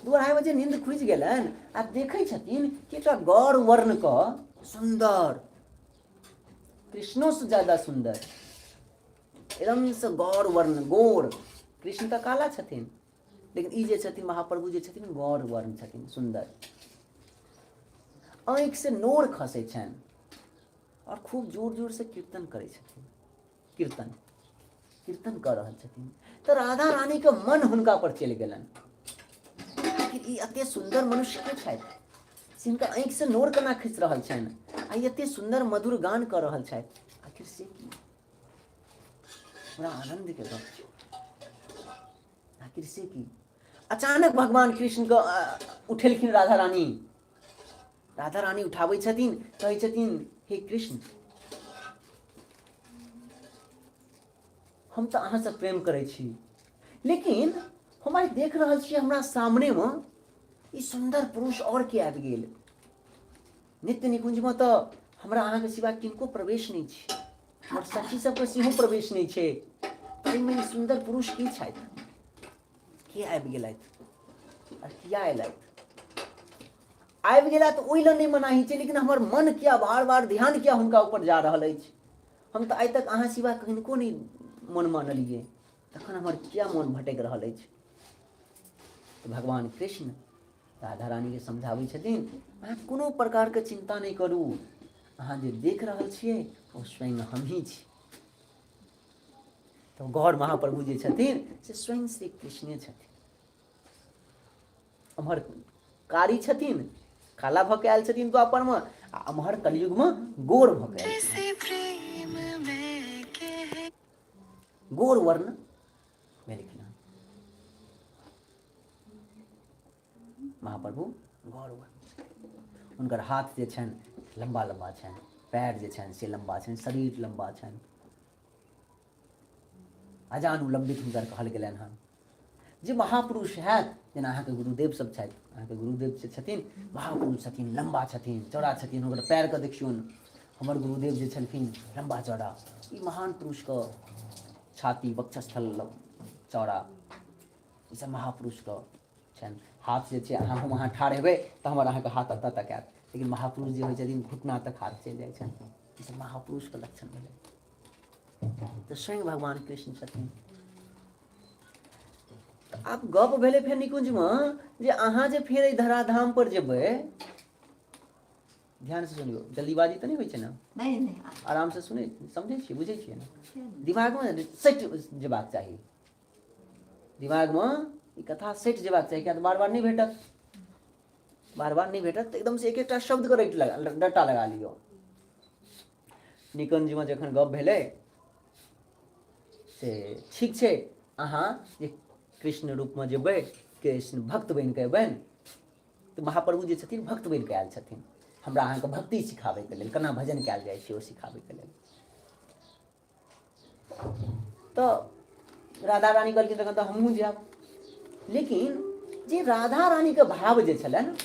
2-2:30 बजे नींद खुजि गेलनि आ देखै छथिन कि एकटा गौर वर्णके सुन्दर, कृष्णोसँ ज्यादा सुन्दर, एकदमसँ गौर वर्ण, गोर, कृष्ण तऽ काला छथिन लेकिन ई जे छथिन महाप्रभु जे छथिन गौर वर्ण छथिन, सुन्दर। आँखिसँ नोर खसै छनि आओर खूब जोर जोरसँ कीर्तन करै छथिन, कीर्तन कऽ रहल छथिन। तऽ राधा रानीके मन हुनका पर चलि गेलनि कि ई एतेक सुन्दर मनुष्य के छथि से हिनका आँखिसँ नोर केना खसि रहल छनि आ ई एतेक सुन्दर मधुर गान कऽ रहल छथि, आखिर से की? बड़ा आनन्दके गप छै, आखिर से की? अचानक भगवान कृष्णके उठेलखिन राधा रानी। राधा रानी उठाबै छथिन, कहै छथिन हे कृष्ण हम तऽ अहाँसँ प्रेम करै छी, लेकिन हम आइ देख रहल छियै हमरा सामनेमे ई सुन्दर पुरुष और के आबि गेल। नित्य निकुंजमे तऽ हमरा अहाँके सिवा किनको प्रवेश नहि छै, हमर सखी सबके सेहो प्रवेश नहि छै। एहिमे ई सुन्दर पुरुष के छथि, के आबि गेलथि आ किया अयलथि? आबि गेला तऽ ओहि लए नहि मनाही छै, लेकिन हमर मन किया बार बार ध्यान किया हुनका ऊपर जा रहल अछि? हम तऽ आइ तक अहाँ सिवा किनको नहि मन मानलियै, तखन हमर किया मन भटकि रहल अछि। तऽ भगवान कृष्ण राधा रानीके समझाबै छथिन, अहाँ कोनो प्रकारके चिंता नहि करू, अहाँ जे देख रहल छियै ओ स्वयं हमही छी। तऽ गौर महाप्रभु जे छथिन से स्वयं श्री कृष्णे छथिन, एम्हर कारी छथिन, काला भऽ के आयल छथिन द्वापरमे, आ एम्हर कलयुगमे गोर भऽ के आयल छथिन, गोर वर्ण भेलखिन हँ महाप्रभु गौर वर्ण। हुनकर हाथ जे छनि लम्बा लम्बा छनि, पैर जे छनि से लम्बा छनि, शरीर लम्बा छनि, अजानुलम्बित हुनकर कहल गेलनि हँ। जे महापुरुष हैत, जेना अहाँके गुरुदेव सब छथि, अहाँके गुरुदेव जे छथिन महापुरुष छथिन, लम्बा छथिन, चौड़ा छथिन, हुनकर पैरके देखियौन, हमर गुरुदेव जे छलखिन लम्बा चौड़ा, ई महान पुरुषके छाती वक्षस्थल चौड़ा, ई सब महापुरुषके छनि। हाथ जे छै अहाँ हम अहाँ ठाढ़ हेबै तऽ हमर अहाँके हाथ एतऽ तक आयत, लेकिन महापुरुष जे होइ छथिन घुटना तक हाथ चलि जाइ छनि, ई सब महापुरुषके लक्षण भेलै। तऽ स्वयं भगवान कृष्ण छथिन। आब गप भेलै फेर निकुंजमे जे अहाँ जे फेर एहि धराधाम पर जेबै, ध्यान से सुनियौ, जल्दीबाजी तऽ नहीं होइ छै ने? नहीं, आराम से सुनै, समझै छियै, बुझै छियै ने? दिमागमे सेट जेबाक चाही, दिमागमे ई कथा सेट जेबाक चाही, किया तऽ बार बार नहीं भेटत, बार बार नहीं भेटत तऽ एकदम से एक एकटा शब्दके रट्टा लगा लियौ। निकुंजमे जखन गप भेलै से ठीक छै, अहाँ जे कृष्ण रूपमे जेबै, कृष्ण भक्त बनि कऽ एबनि, तऽ महाप्रभु जे छथिन भक्त बनि कऽ आयल छथिन हमरा अहाँके भक्ति सिखाबैके लेल, केना भजन कयल जाइ छै ओ सिखाबैके लेल। तऽ राधा रानी कहलखिन तखन तऽ हमहूँ जायब, लेकिन जे राधा रानीके भाव जे छलनि,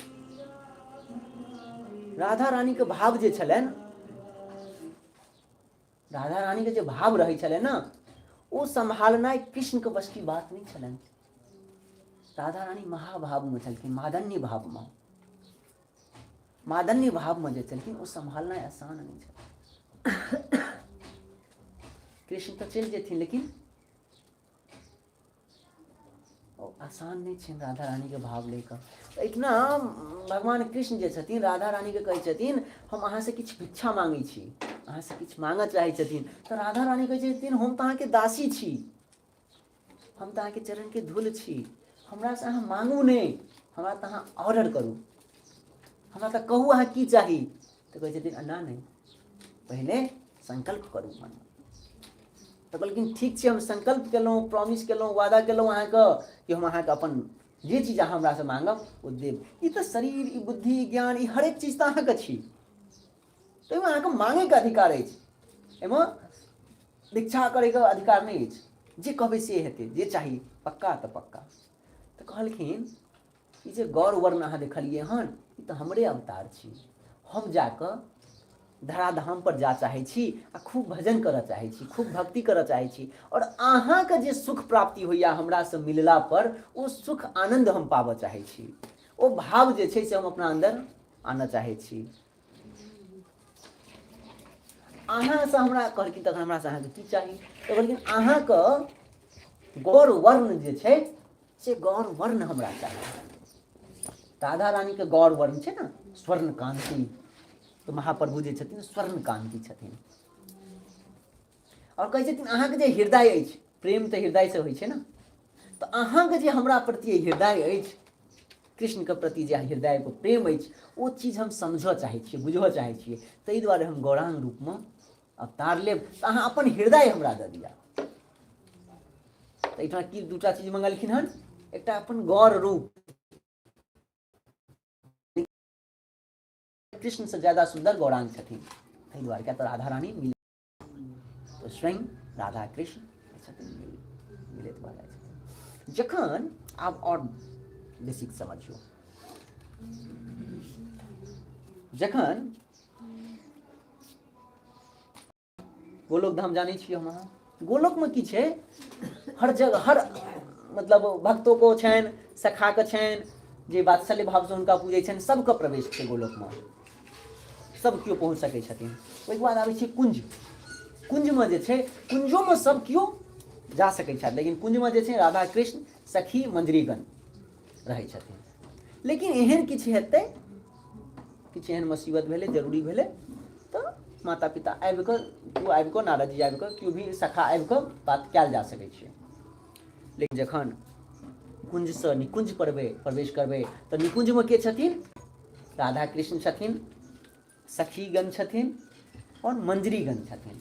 राधा रानीके भाव जे छलनि, राधा रानीके जे भाव रहै छलनि ने, ओ सम्हालनाइ कृष्णके बस की बात नहीं छलनि। राधा रानी महाभावमे छलखिन, मादन्य भावमे, मादन्य भावमे जे छलखिन ओ सम्हालनाइ आसान नहीं छल। कृष्ण तऽ चलि जेथिन, लेकिन आसान नहीं छै राधा रानीके भाव लेकर। एहिठिना भगवान कृष्ण जे छथिन राधा रानीके कहै छथिन हम अहाँसँ किछु भिक्षा मांगै छी, अहाँसँ किछु मांगऽ चाहै छथिन, तऽ राधा रानी कहै छथिन हम तऽ अहाँके दासी छी, हम तऽ अहाँके चरणके धूल छी, हमरासँ अहाँ मांगू नहीं, हमरा तऽ अहाँ ऑर्डर करू, हमरा तऽ कहू अहाँ की चाही। तऽ कहै छथिन अन्ना नहीं, पहिले संकल्प करू मनमे। तऽ कहलखिन ठीक छै, हम संकल्प केलहुँ, प्रॉमिस केलहुँ, वादा केलहुँ अहाँके कि हम अहाँके अपन जे चीज अहाँ हमरासँ मांगब ओ देब। ई तऽ शरीर, ई बुद्धि, ज्ञान, ई हरेक चीज तऽ अहाँके छी, तऽ एहिमे अहाँके मांगैके अधिकार अछि, एहिमे दीक्षा करैके अधिकार नहीं अछि, जे कहबै से हेतै, जे चाही पक्का तऽ पक्का। तऽ कहलखिन ई जे गौर वर्ण अहाँ देखलियै हन, ई तऽ हमरे अवतार छी, हम जाकऽ धराधाम पर जा चाहै छी आ खूब भजन करऽ चाहै छी, खूब भक्ति करऽ चाहै छी, और अहाँके जे सुख प्राप्ति होइया हमरासँ मिलला पर ओ सुख आनंद हम पाबऽ चाहै छी, ओ भाव जे छै से हम अपना अन्दर आनऽ चाहै छी। अहाँसँ हमरा कहलखिन तखन हमरासँ अहाँके की चाही? तऽ कहलखिन अहाँके गौर वर्ण जे छै से गौर वर्ण हमरा चाही। राधा रानीके गौर वर्ण छै ने स्वर्ण कांति, तऽ महाप्रभु जे छथिन स्वर्ण कांति छथिन। और कहै छथिन अहाँके जे हृदय अछि, प्रेम तऽ हृदयसँ होइ छै ने, तऽ अहाँके जे हमरा प्रति हृदय अछि, कृष्णके प्रति जे हृदयके प्रेम अछि, ओ चीज हम समझऽ चाहै छियै, बुझऽ चाहै छियै, ताहि दुआरे हम गौरांग रूपमे अवतार लेब, तऽ अहाँ अपन हृदय हमरा दऽ दिअ। तऽ एहिठाम की दूटा चीज मंगलखिन हन, एकटा अपन गौर रूप, कृष्ण से ज्यादा सुंदर गौरांग छथिन, ताहि दुआरे क्या तो राधा रानी मिल, तो स्वयं राधा कृष्ण मिलित भऽ जाइ छथिन। जखन आब और बेसिक समझियौ, जखन गोलोक धाम जानै छियै हम अहाँ, गोलोकमे की छै, हर जगह हर मतलब भक्तों को छनि, सखाके छनि, जे वात्सल्य भावसँ हुनका पूजै छनि, सबके प्रवेश छै गोलोकमे, सब केओ पहुँच सकै छथिन। ओहिके बाद आबै छै कुंज, कुञ्जमे जे छै कुञ्जोमे सब केओ जा सकै छथि, लेकिन कुञ्जमे जे छै राधा कृष्ण सखी मञ्जरीगण रहै छथिन। लेकिन एहन किछु हेतै, किछु एहन मुसीबत भेलै, जरूरी भेलै तऽ माता पिता आबि कऽ, केओ आबि कऽ, नारद जी आबि कऽ, केओ भी सखा आबि कऽ बात कयल जा सकै छै। लेकिन जखन कुञ्जसँ निकुञ्ज प्रवेश करबै तऽ निकुञ्जमे के छथिन? राधा कृष्ण छथिन, सखीगण छथिन और मञ्जरीगण छथिन।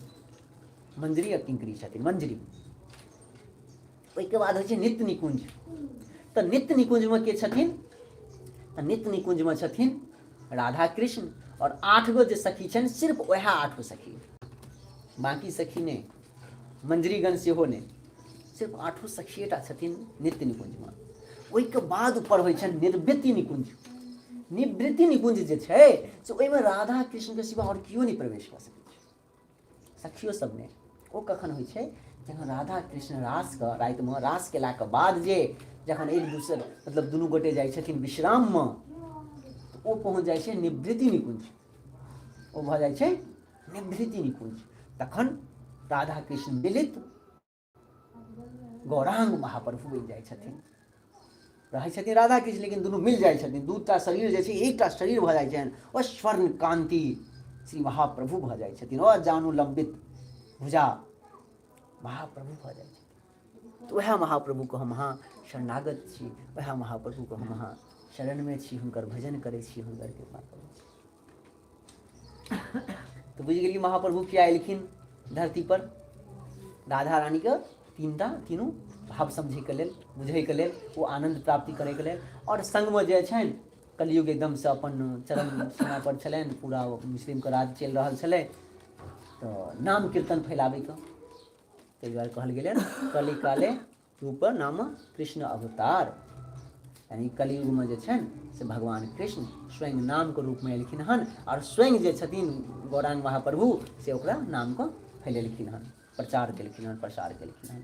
मञ्जरी और किंकरी छथिन। मञ्जरी ओहिके बाद होइ छै नित्य निकुञ्ज। तऽ नित्य निकुञ्जमे के छथिन? तऽ नित्य निकुञ्जमे छथिन राधा कृष्ण और 8 गो जे सखी छनि, सिर्फ वएह 8 गो सखी, बाकी सखी नहि, मञ्जरीगण सेहो नहि, सिर्फ 8 सखिएटा छथिन नित्य निकुञ्जमे। ओहिके बाद ऊपर होइ छनि निर्वृत्ति निकुञ्ज। निवृत्ति निकुञ्ज जे छै से ओहिमे राधा कृष्णके सिवा आओर केओ नहि प्रवेश कऽ सकै छै, सखियो सब नहि। ओ कखन होइ छै? जखन राधा कृष्ण रासके रातिमे रास केलाके बाद जे जखन एक दोसर मतलब दुनू गोटे जाइ छथिन विश्राममे, तऽ ओ पहुँच जाइ छै निवृत्ति निकुञ्ज। ओ भऽ जाइ छै निवृत्ति निकुञ्ज। तखन राधा कृष्ण मिलित गौरांग महाप्रभु बनि जाइ छथिन। रहै छथिन राधा कृष्ण, लेकिन दुनू मिल जाइ छथिन। दूटा शरीर जे छै एकटा शरीर भऽ जाइ छनि, ओ स्वर्ण कांति श्री महाप्रभु भऽ जाइ छथिन, ओ जानू लंबित भुजा महाप्रभु भऽ जाइ छथिन। तऽ वएह महाप्रभुके हम अहाँ शरणागत छी, वएह महाप्रभुके हम अहाँ शरणमे छी, हुनकर भजन करै छी, हुनकर कृपा करै छी। तऽ बुझि गेलिए महाप्रभु किया एलखिन धरती पर? राधा रानीके तीनू भाव समझैके लेल, बुझैके लेल, ओ आनन्द प्राप्ति करैके लेल, और संगमे जे छनि कलयुग एकदमसँ अपन चरम सीमा पर छलनि, पूरा मुस्लिमके राज चलि रहल छलै, तऽ नाम कीर्तन फैलाबैके। ताहि दुआरे कहल गेलै कलि काले रूप नाम कृष्ण अवतार, यानी कलियुगमे जे छनि से भगवान कृष्ण स्वयं नामके रूपमे एलखिन हन, और स्वयं जे छथिन गौरांग महाप्रभु से ओकरा नामके फैलेलखिन हन, प्रचार केलखिन हन, प्रसार केलखिन हन,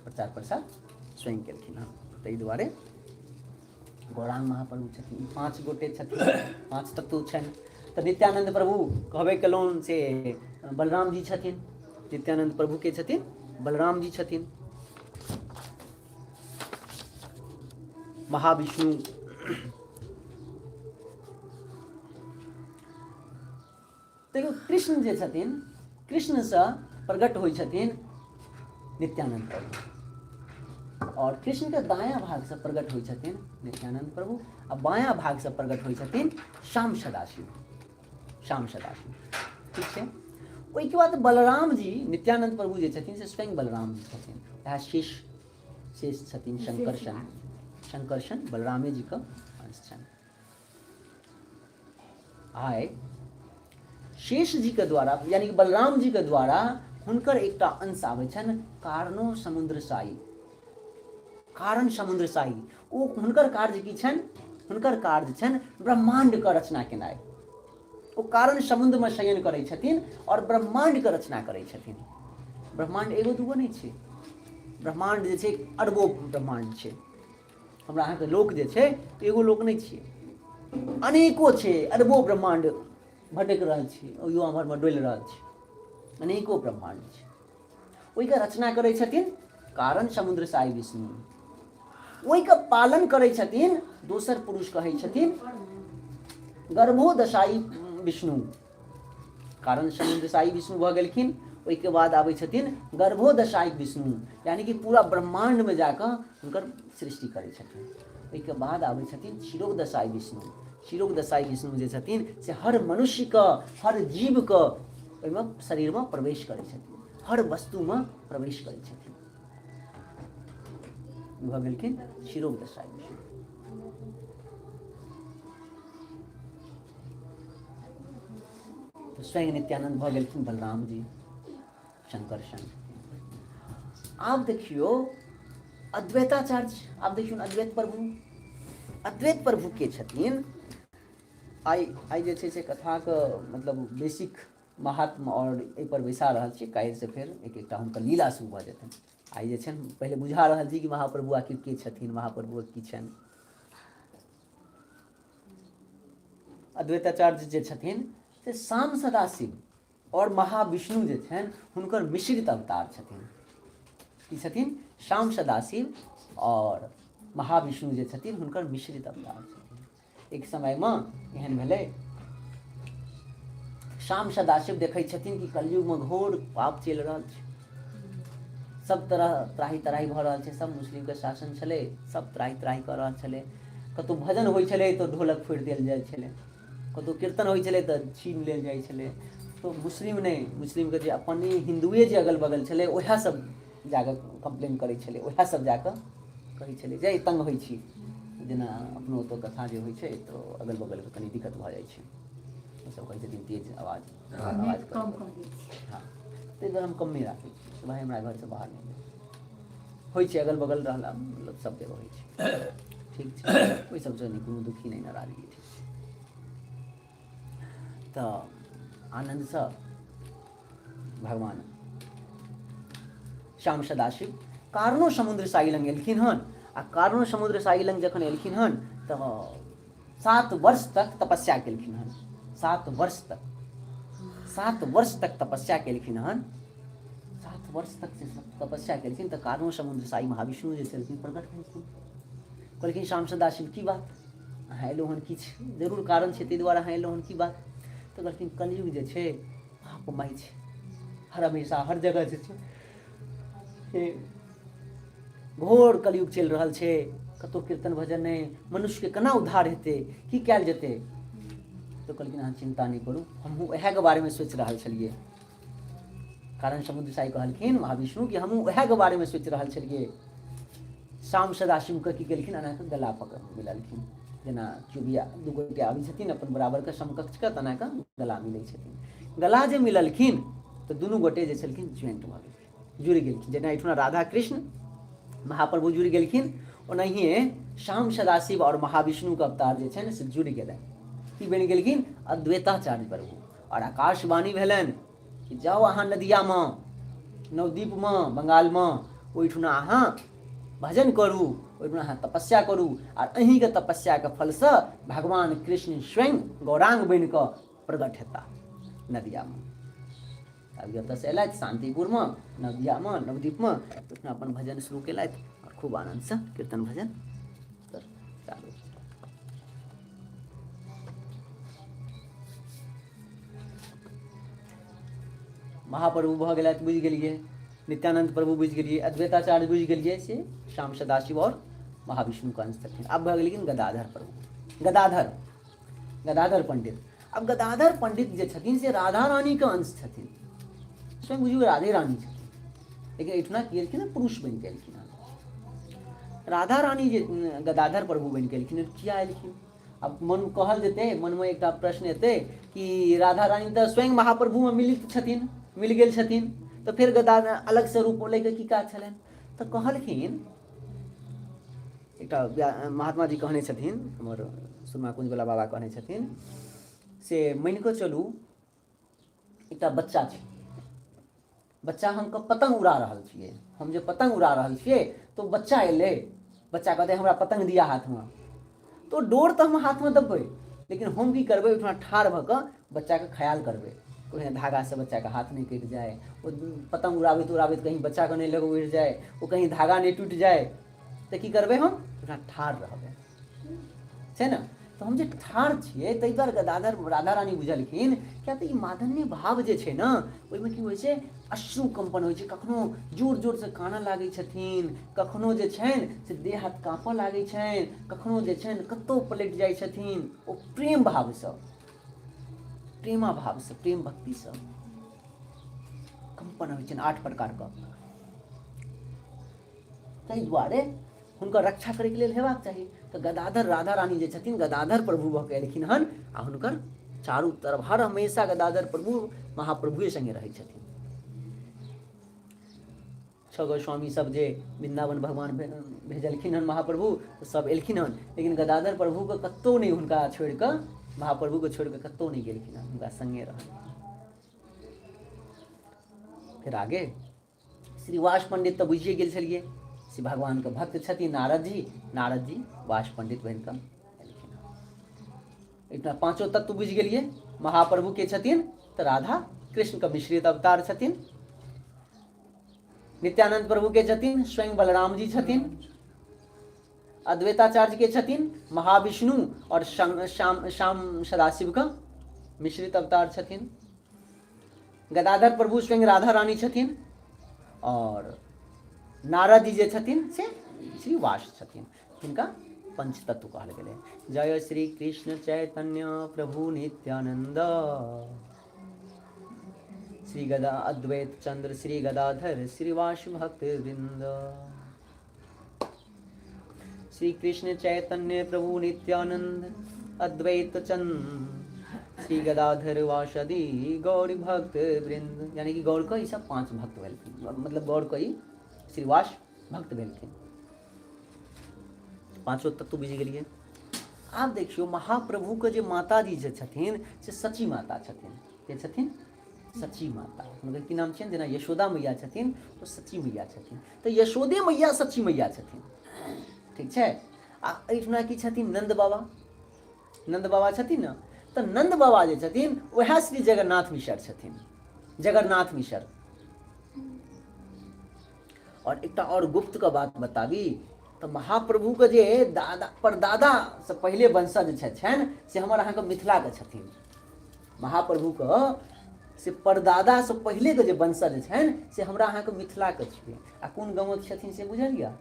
प्रचार प्रसार स्वयं केलखिन हन। ताहि दुआरे गौरांग महाप्रभु छथिन। 5 गोटे छथिन, 5 तत्व छनि। तऽ नित्यानंद प्रभु कहबे केलहुँ से बलराम जी छथिन। नित्यानंद प्रभु के छथिन? बलराम जी छथिन। महाविष्णु देखियौ कृष्ण जे छथिन, कृष्णसँ प्रकट होइ छथिन नित्यानंद प्रभु, और कृष्णके दायाँ भागसँ प्रकट होइ छथिन नित्यानंद प्रभु, आ बायाँ भागसँ प्रकट होइ छथिन श्याम सदाशिव। श्याम सदाशिव, ठीक छै। ओहिके बाद बलराम जी, नित्यानंद प्रभु जे छथिन से स्वयं बलराम जी छथिन। वएह शेष छथिन, शंकरशन बलरामे जीके अंश छनि। आइ शेष जी के द्वारा, यानी कि बलराम जी के द्वारा हुनकर एकटा अंश आबै छनि कारणो समुद्र साई। कारण समुद्र साई, ओ हुनकर कार्य की छनि? हुनकर कार्य छनि ब्रह्मांडके रचना केनाइ। ओ कारण समुद्रमे शयन करै छथिन और ब्रह्मांडके रचना करै छथिन। ब्रह्मांड एगो दूगो नहि छै, ब्रह्मांड जे छै अरबो ब्रह्मांड छै। हमरा अहाँके लोक जे छै एगो लोक नहि छियै, अनेको छै, अरबो ब्रह्मांड भटकि रहल छी, ओहियो एम्हरमे डोलि रहल छी, अनेको ब्रह्मांड छै। ओहिके रचना करै छथिन कारण समुद्र साई विष्णु। ओहिके पालन करै छथिन दोसर पुरुष कहै छथिन गर्भोदशाई विष्णु। कारण समुद्र साई विष्णु भऽ गेलखिन, ओहिके बाद आबै छथिन गर्भोदशाई विष्णु, यानी कि पूरा ब्रह्मांडमे जाकऽ हुनकर सृष्टि करै छथिन। ओहिके बाद आबै छथिन क्षीरोदशाई विष्णु। क्षीरोदशाई विष्णु जे छथिन से हर मनुष्यके, हर जीवके ओहिमे शरीरमे प्रवेश करै छथिन, हर वस्तुमे प्रवेश करै छथिन। भऽ गेलखिन क्षीरोदशाई विष्णु। तो स्वयं नित्यानंद भऽ गेलखिन बलराम जी, शंकरशन। आब देखियो अद्वैताचार्य, आब देखियो अद्वैत प्रभु। अद्वैत प्रभु के छथिन? आइ जे छै से कथाके मतलब बेसिक महात्म और एहि पर बैसा रहल छी। काल्हि से फेर एक एकटा हुनकर लीला शुरू भऽ जेतनि। आइ जे छै पहिले बुझा रहल छी कि महाप्रभु आखिर के छथिन, महाप्रभु की छनि। अद्वैताचार्य जे छथिन से श्याम सदाशिव, और महाविष्णु जे छनि हुनकर मिश्रित अवतार छथिन। की छथिन? श्याम सदाशिव और महाविष्णु जे छथिन हुनकर मिश्रित अवतार छथिन। एक समयमे एहन भेलै, श्याम सदाशिव देखै छथिन कि कलयुगमे घोर पाप चलि रहल छै, सब तरह त्राही तराही भऽ रहल छै, सब मुस्लिमके शासन छलै, सब त्राही तराही कऽ रहल छलै। कतहु भजन होइ छलै तऽ ढोलक फोड़ि देल जाइ छलै, कतहु कीर्तन होइ छलै तऽ छीन लेल जाइ छलै। तो मुस्लिम नहि, मुस्लिमके जे अपन हिन्दुए जे अगल बगल छलै ओएह सब जाकऽ कंप्लेन करै छलै, ओएह सब जाकऽ कहै छलै जे तंग होइ छी। जेना अपनो ओतऽ कथा जे होइ छै तऽ अगल बगलके कनि दिक्कत भऽ जाइ छै, ओसब कहै छथिन तेज आवाज कम। हाँ, ताहि दुआरे हम कमे राखै छी, भाइ हमरा घरसँ बाहर नहि जाइ। होइ छै अगल बगल रहला, मतलब सब जगह होइ छै, ठीक छै, ओहि सबसँ नहि कोनो दुखी नहि, नाराजगी ठीक छै। तऽ आनन्दसँ भगवान श्याम सदाशिव कारणो समुद्र साई लग एलखिन हन। आ कारणो समुद्र साई लग जखन एलखिन हन तऽ 7 वर्ष तक तपस्या केलखिन हन। 7 वर्ष तक, 7 वर्ष तक तपस्या केलखिन हन। 7 वर्ष तक से तपस्या केलखिन तऽ कारणो समुद्र साई महाविष्णु जे छलखिन प्रकट भेलखिन। कहलखिन श्याम सदाशिव की बात, अहाँ एलहुँ हन, किछु जरूर कारण छै ताहि दुआरे अहाँ एलहुँ हन, की बात? तऽ कहलखिन कलयुग जे छै पापमय छै, हर हमेशा हर जगह जे छै घोर कलयुग चलि रहल छै, कतहु कीर्तन भजन नहि, मनुष्यके केना उद्धार हेतै, की कयल जेतै? तऽ कहलखिन अहाँ चिन्ता नहि करू, हमहूँ उएहके बारेमे सोचि रहल छलियै। कारण समुद्र साई कहलखिन महाविष्णु कि हमहूँ उएहके बारेमे सोचि रहल छलियै। श्याम सदाशिवके की केलखिन, एनाकऽ गला पकड़ मिललखिन, जेना केओ भी दू गोटे आबै छथिन अपन बराबरके समकक्षके तऽ एनाकऽ गला मिलै छथिन। गला जे मिललखिन तऽ दुनू गोटे जे छलखिन ज्वाइंट भऽ गेलखिन, जुड़ि गेलखिन। जेना एहिठुना राधा कृष्ण महाप्रभु जुड़ि गेलखिन, ओनाहिए श्याम सदाशिव और महाविष्णुके अवतार जे छनि से जुड़ि गेलनि। की बनि गेलखिन? अद्वैताचार्य प्रभु। और आकाशवाणी भेलनि कि जाउ अहाँ नदियामे, नवद्वीपमे, बंगालमे, ओहिठुना अहाँ भजन करू, ओहिठुना अहाँ तपस्या करू, और अहीँके तपस्याके फलसँ भगवान कृष्ण स्वयं गौरांग बनि कऽ प्रकट हेता नदियामे। अब एतऽसँ अयलथि शान्तिपुरमे, नदियामे, नवद्वीपमे, ओहिठुना अपन भजन शुरू केलथि और खूब आनन्दसँ कीर्तन भजन चालू। महाप्रभु भऽ गेलथि, बुझि गेलियै, नित्यानंद प्रभु बुझि गेलियै, अद्वैताचार्य बुझि गेलियै, से श्याम सदाशिव और महाविष्णुके अंश छथिन। आब भऽ गेलखिन गदाधर प्रभु, गदाधर पंडित। अब गदाधर पंडित जे छथिन से राधा रानीके अंश छथिन, स्वयं बुझियौ राधे रानी छथिन, लेकिन एहिठुना की एलखिन हँ, पुरुष बनि गेलखिन हँ। राधा रानी जे गदाधर प्रभु बनि गेलखिन, किया एलखिन? अब मन कहल जेतै, मनमे एकटा प्रश्न एतै कि राधा रानी तऽ स्वयं महाप्रभुमे मिलित छथिन, मिल गेल छथिन, तऽ फेर गदाधर अलगसँ रूप लैके की काज छलनि? तऽ कहलखिन, एकटा महात्मा जी कहने छथिन, हमर सुरमा कुंजवला बाबा कहने छथिन, से मानि कऽ चलू एकटा बच्चा छै, बच्चा हम पतंग उड़ा रहल छियै, हम जे पतंग उड़ा रहल छियै तो बच्चा एलै, बच्चा कहते हमरा पतंग दिया हाथमे, तो डोर तऽ हम हाथमे देबै, लेकिन हम की करबै, ओहिठुना ठाढ़ भऽ कऽ बच्चाके ख्याल करबै, ओहिना धागासँ बच्चाके हाथ नहि कटि जाए, ओ पतंग उड़ाबैत उड़ाबैत कहीं बच्चाके नहि लग उड़ि जाए, ओ कहीं धागा नहि टूटि जाए, तऽ की करबै, हम ओहिठुना ठाढ़ रहबै, छै ने? तऽ हम जे ठाढ़ छियै ताहि दुआरे गदाधर राधा रानी बुझलखिन, किया तऽ ई माधन्य भाव जे छै ने, ओहिमे की होइ छै, अश्रु कंपन होइ छै, कखनो जोर जोरसँ कानऽ लागै छथिन, कखनो जे छनि से देह हाथ काँपऽ लागै छनि, कखनो जे छनि कतहु पलटि जाइ छथिन, ओ प्रेम भावसँ, प्रेमा भावसँ, प्रेम भक्तिसँ कंपन होइ छनि 8 प्रकारके। ताहि दुआरे हुनकर रक्षा करैके लेल हेबाक चाही। तऽ गदाधर राधा रानी जे छथिन, गदाधर प्रभु भऽ कऽ एलखिन हन, आ हुनकर चारू तरफ हर हमेशा गदाधर प्रभु महाप्रभुए संगे रहै छथिन। 6 गोस्वामी सब जे वृन्दावन भगवान भेजलखिन हन महाप्रभु, तऽ सब एलखिन हन, लेकिन गदाधर प्रभुके कतहु नहि हुनका छोड़ि कऽ, महाप्रभुके छोड़ि कऽ कतहु नहि गेलखिन हन, हुनका संगे रहल। फिर आगे श्रीवास पंडित तऽ बुझिए गेल छलियै, से भगवानके भक्त छथिन, नारद जी वास पंडित बनि कऽ एलखिन। एकटा 5 तत्व बुझि गेलियै, महाप्रभु के छथिन तऽ राधा कृष्ण का मिश्रित अवतार छथिन। नित्यानंद प्रभु के छथिन, स्वयं बलराम जी छथिन। अद्वैताचार्य के छथिन महाविष्णु और श्याम सदाशिव का मिश्रित अवतार छथिन। गदाधर प्रभु स्वयं राधा रानी छथिन और नारद जी जे छथिन से श्री वास छथिन, जिनका पंच तत्व कहल गेलै। जय श्री कृष्ण चैतन्य प्रभु नित्यानंद, श्री गदा अद्वैत चंद्र श्री गदाधर श्रीवास भक्त वृंद। श्री कृष्ण चैतन्य प्रभु नित्यानंद अद्वैत चंद्र श्री गदाधर वासदि गौरी भक्त वृंद। यानी कि गौर का ई सब 5 भक्त भेलखिन, मतलब गौर का ई श्रीवास भक्त भेलखिन। 5 तत्व बुझि गेलिए। आब देखियो महाप्रभु के जे माता जी जे छथिन से सची माता छथिन। के छथिन? सची माता। मतलब की नाम छियनि? जेना यशोदा मैया छथिन ओ सची मैया छथिन। तो यशोदे मैया सची मैया छथिन, ठीक छै। आ एहिठुना की छथिन? नंद बाबा। नंद बाबा छथिन ने, तऽ नंद बाबा जे छथिन वएह श्री जगन्नाथ मिश्र छथिन, जगन्नाथ मिश्र। और एक और गुप्त का बात बताबी तो महाप्रभु के जे दादा परदादा से पहले वंशज छनि से हमर अहाँके मिथिला के छथिन। महाप्रभु के से परदादा से पहले के जे वंशज छनि से हमरा अहाँके मिथिला के छियै। आ कोन गाँव के छथिन से बुझल यऽ?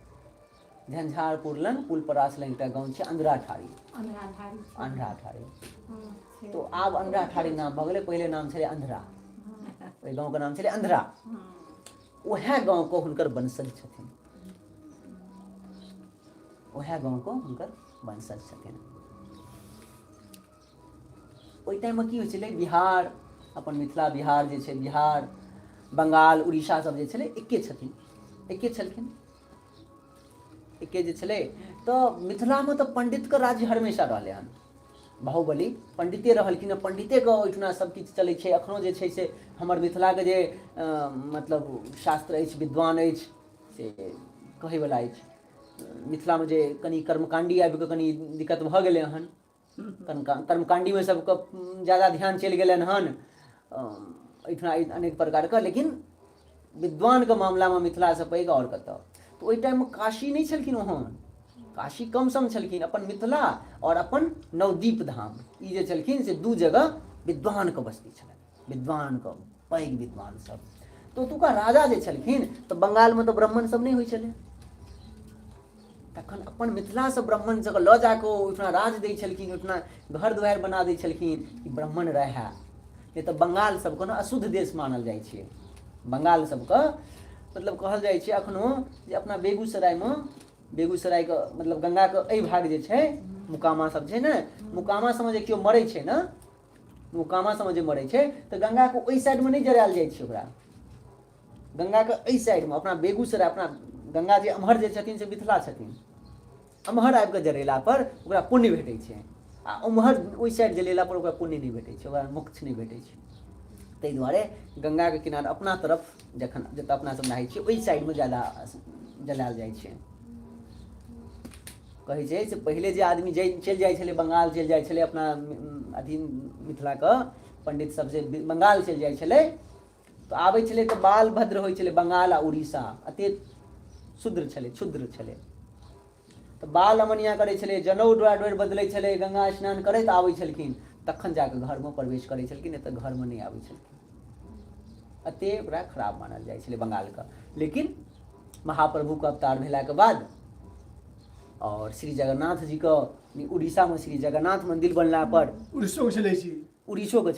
झंझारपुर लग पुलपरास लग एकटा गाँव छै अंधराठाड़ी। अंधराठाड़ी। तो आब अंधराठाड़ी नाम भऽ गेलै, पहिले नाम छलै अंधरा। ओहि गाँव के नाम छलै अंधरा। वह गाँव को हुनकर वंशज छथिन, वह गाँव को हुनकर वंशज छथिन। ओहि टाइम में की होइ छलै? बिहार, अपन मिथिला बिहार जे छै, बिहार बंगाल उड़ीसा सब जे छलै एके छथिन, एके छलखिन, एके जे छलै। तो मिथिला में तो पंडित के राज्य हमेशा रहलै हन। बाहुबली पंडिते रहलखिन, पंडिते के ओहिठुना सब किछु चलै छै। अखनो जे छै से हमर मिथिला के जे मतलब शास्त्र अछि, विद्वान अछि, से कहैवला अछि। मिथिला में जे कनि कर्मकांडी आबि कऽ कनि दिक्कत भऽ गेलै हन। कर्मकांडी में सबके ज़्यादा ध्यान चलि गेलनि हन एहिठुना अनेक प्रकार के। लेकिन विद्वान के मामला में मिथिला से पैघ और कतऽ? तो ओहि टाइम में काशी नहीं छलखिन ओहन, काशी कम सम छलखिन। अपन मिथिला और अपन नवदीप धाम ई जे छलखिन से 2 जगह विद्वान के बस्ती छलनि, विद्वान के पैघ विद्वान सब। तो ओतुका राजा जे छलखिन तो बंगाल में तो ब्राह्मण सब नहीं होइ छलै, तखन अपन मिथिला से ब्राह्मण सबके लऽ जाकऽ ओहिठुना राज दै छलखिन, ओहिठुना घर दुआरि बना दै छलखिन कि ब्राह्मण रहै। नहीं तो बंगाल सबके ने अशुद्ध देश मानल जाइ छै। बंगाल सबके मतलब कहल जाइ छै अखनो जे अपना बेगूसराय में, बेगूसराय के मतलब गंगा के एहि भाग जे छै, मुकामा सब छै ने, मुकामा सब में जे केओ मरै छै ने, मुकामा सब में जे मरै छै तऽ गंगा के ओहि साइड में नहीं जरायल जाइ छै ओकरा। गंगा के एहि साइड में अपना बेगूसराय, अपना गंगा जी अम्हर जे छथिन से मिथिला छथिन, अम्हर आबि कऽ जरेला पर ओकरा पुण्य भेटै छै। आ उम्हर ओहि साइड जलेला पर ओकरा पुण्य नहीं भेटै छै, ओकरा मोक्ष नहीं भेटै छै। ताहि दुआरे गंगा के किनार अपना तरफ जखन जतऽ अपना सब नहाइ छियै ओहि साइड में ज़्यादा जलायल जाइ छै। कहै छै से पहिले जे आदमी चलि जाइ छलै बंगाल, चलि जाइ छलै अपना अथी मिथिला के पंडित सब जे बंगाल चलि जाइ छलै तो आबै छलै तऽ बाल भद्र होइ छलै। बंगाल आ उड़ीसा अते शूद्र छलै, क्षुद्र छलै। तो बाल अमनिया करै छलै, जनउ डोरि बदलै छलै, गंगा स्नान करैत आबै छलखिन, तखन जाकऽ घर में प्रवेश करै छलखिन, नहि तऽ घर में नहीं आबै छलखिन। अते ओकरा खराब मानल जाइ छलै बंगाल का। लेकिन महाप्रभु के अवतार भेला के बाद और श्री जगन्नाथ जी के उड़ीसा में श्री जगन्नाथ मंदिर बनला पर उड़ीसो के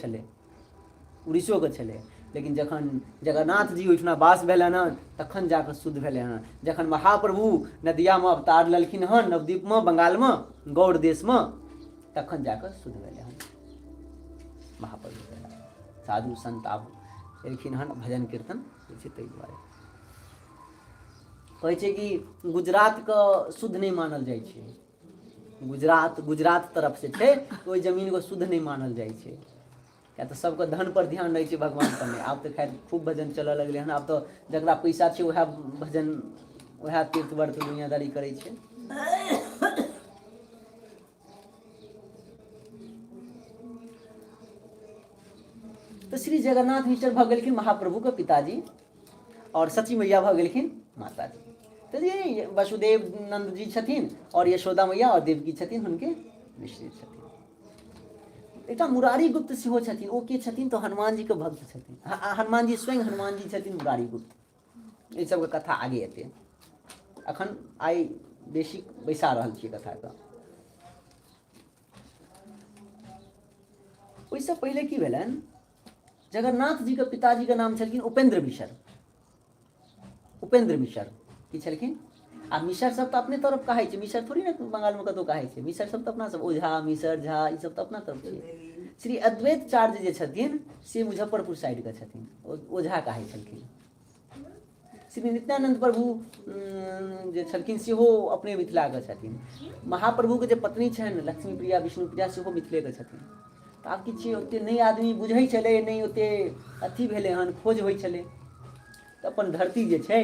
छलै। लेकिन जखन जगन्नाथ जी ओहिठुना वास भेलनि हन तखन जाकऽ शुद्ध भेलै हन। जखन महाप्रभु नदिया में अवतार लेलखिन हन, नवद्वीप में, बंगाल में, गौड़ देश में, तखन जाकऽ शुद्ध भेलै हन महाप्रभु। साधु संत आब एलखिन हन, भजन कीर्तन होइ छै। ताहि दुआरे कहै छै कि गुजरात के शुद्ध नहीं मानल जाइ छै। गुजरात तरफ से छै ओहि जमीन को शुद्ध नहीं मानल जाइ छै, क्या तो सबके धन पर ध्यान रहै छै, भगवान पर नहीं। आब तो खैर खूब भजन चलऽ लगलै हन। आब तो जकरा पैसा छै वएह भजन, वएह तीर्थ व्रत दुनियादारी करै छै। तो श्री जगन्नाथ मिश्र भऽ गेलखिन महाप्रभु के पिताजी और सची मैया भऽ गेलखिन माता जी। तो ये वसुदेव नंद जी छथिन और यशोदा मैया और देवकी छथिन हुनके मिश्र छथिन। एकटा मुरारी गुप्त सेहो छथिन, ओ के छथिन तो हनुमान जी के भक्त छथिन। हनुमान जी स्वयं हनुमान जी छथिन मुरारी गुप्त। ई सबके कथा आगे एतै, अखन आइ बेसी बैसा रहल छियै कथाके। ओहिसँ पहिले की भेलनि, जगन्नाथ जी के पिताजी के नाम छलखिन उपेंद्र मिश्र। उपेंद्र मिश्र की छलखिन। आ मिश्र सब तो अपने तरफ कहै छै, मिश्र थोड़ी ना बंगाल में कतौ कहै छै। मिश्र सब तो अपना सब ओझा मिश्र झा ई सब तो अपना तरफ छै। श्री अद्वैत चार्य जे छथिन से मुजफ्फरपुर साइड के छथिन, ओझा कहै छलखिन। श्री नित्यानंद प्रभु जे छलखिन सेहो अपने मिथिला के छथिन। महाप्रभु के जे पत्नी छनि लक्ष्मी प्रिया विष्णु प्रिया सेहो मिथिले के छथिन। तऽ आब किछु ओते नहि आदमी बुझै छलै, नहि ओते अथी भेलै हन, खोज होइ छलै। तऽ अपन धरती जे छै,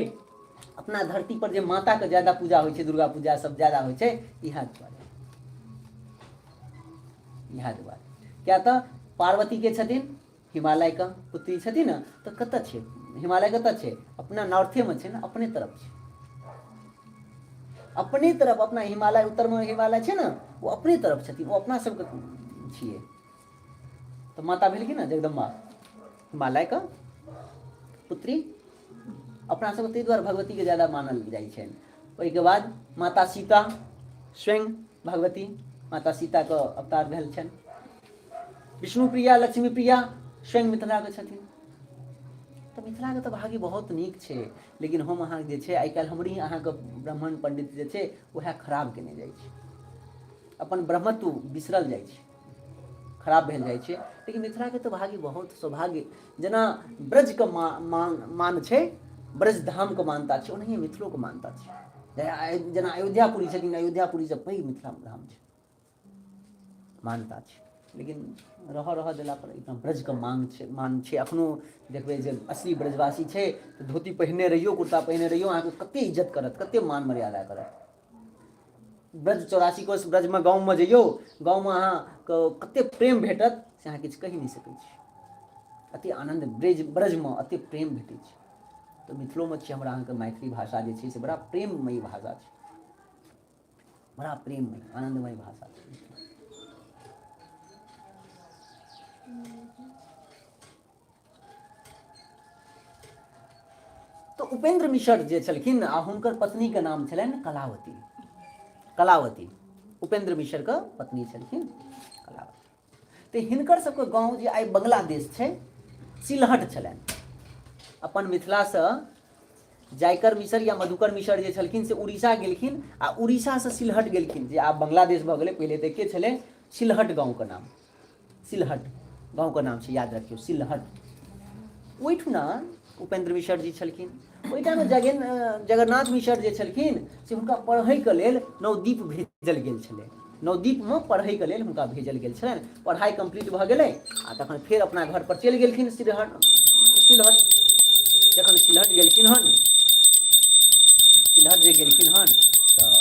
अपना धरती पर जे माता के ज्यादा पूजा होइ छै, दुर्गा पूजा सब ज्यादा होइ छै, इएह दुआरे। क्या तऽ पार्वती के छथिन हिमालय के पुत्री छथिन ने, तऽ कतऽ छै हिमालय, कतऽ छै अपना नॉर्थे में छै ने, अपने तरफ छै। अपने तरफ अपना हिमालय, उत्तर में हिमालय छै ने, वो अपने तरफ छथिन, वो अपना सबके छियै। तो माता भेलखिन ने जगदम्बा हिमालय का पुत्री, अपना सब ताहि दुआरे भगवती के ज्यादा मानल जाइ छनि। ओहिके बाद माता सीता स्वयं भगवती माता सीता के अवतार भेल छनि। विष्णु प्रिया लक्ष्मी प्रिया स्वयं मिथिला के छथिन। तऽ मिथिला के तऽ भाग्य बहुत नीक छै, लेकिन हम अहाँ जे छै आइ काल्हि हमरी अहाँके ब्राह्मण पंडित जे छै वएह खराब केने जाइ छै, अपन ब्रह्मत्व बिसरल जाइ छै, खराब भेल जाइ छै। लेकिन मिथिला के तऽ भाग्य बहुत सौभाग्य, जेना ब्रज के मान छै, ब्रज धाम के मानता छै, ओनाहिए मिथिलो के मानता छै। जेना अयोध्यापुरी छथिन, अयोध्यापुरी से पैघ मिथिला धाम छै, मानता छै। लेकिन रह देला पर एकदम ब्रज के मान छै। अखनो देखबै जे असली ब्रजवासी छै तऽ धोती पहिने रहियो, कुर्ता पहिने रहियो, अहाँके कते इज्जत करत, कते मान मर्यादा करत। ब्रज 84 कोस ब्रज में गाँव में जइयो, गाँव में अहाँके कते प्रेम भेटत से अहाँ किछु कहि नहि सकै छी। अति आनंद ब्रज में अति प्रेम भेटै छै। तो मिथिलो में छै हमरा अहाँके मैथिली भाषा जे छै से बड़ा प्रेममयी भाषा छै, बड़ा प्रेममयी आनंदमयी भाषा छै। तो उपेंद्र मिश्र जे छलखिन आ हुनकर पत्नी के नाम छलनि कलावती। कलावती उपेंद्र मिश्र के पत्नी छलखिन कलावती। तो हिनकर सबके गाँव जे आइ बांग्लादेश छै, सिलहट छलनि। अपन मिथिला से जायकर मिश्र या मधुकर मिश्र जे छलखिन से उड़ीसा गेलखिन, आ उड़ीसा से सिलहट गेलखिन, जे आब बांग्लादेश भऽ गेलै। पहिले तऽ के छलै, सिलहट गाँव के नाम, सिलहट गाँव के नाम छै, याद रखियौ सिलहट। ओहिठुना उपेंद्र मिश्र जी छलखिन। ओहिठाम जगन्नाथ मिश्र जे छलखिन से हुनका पढ़ैके लेल नवदीप भेजल गेल छलै। नवदीपमे पढ़ैके लेल हुनका भेजल गेल छलनि। पढ़ाइ कंप्लीट भऽ गेलै आ तखन फेर अपना घर पर चलि गेलखिन सिलहट। जखन सिलहट गेलखिन हन, सिलहट जे गेलखिन हन तऽ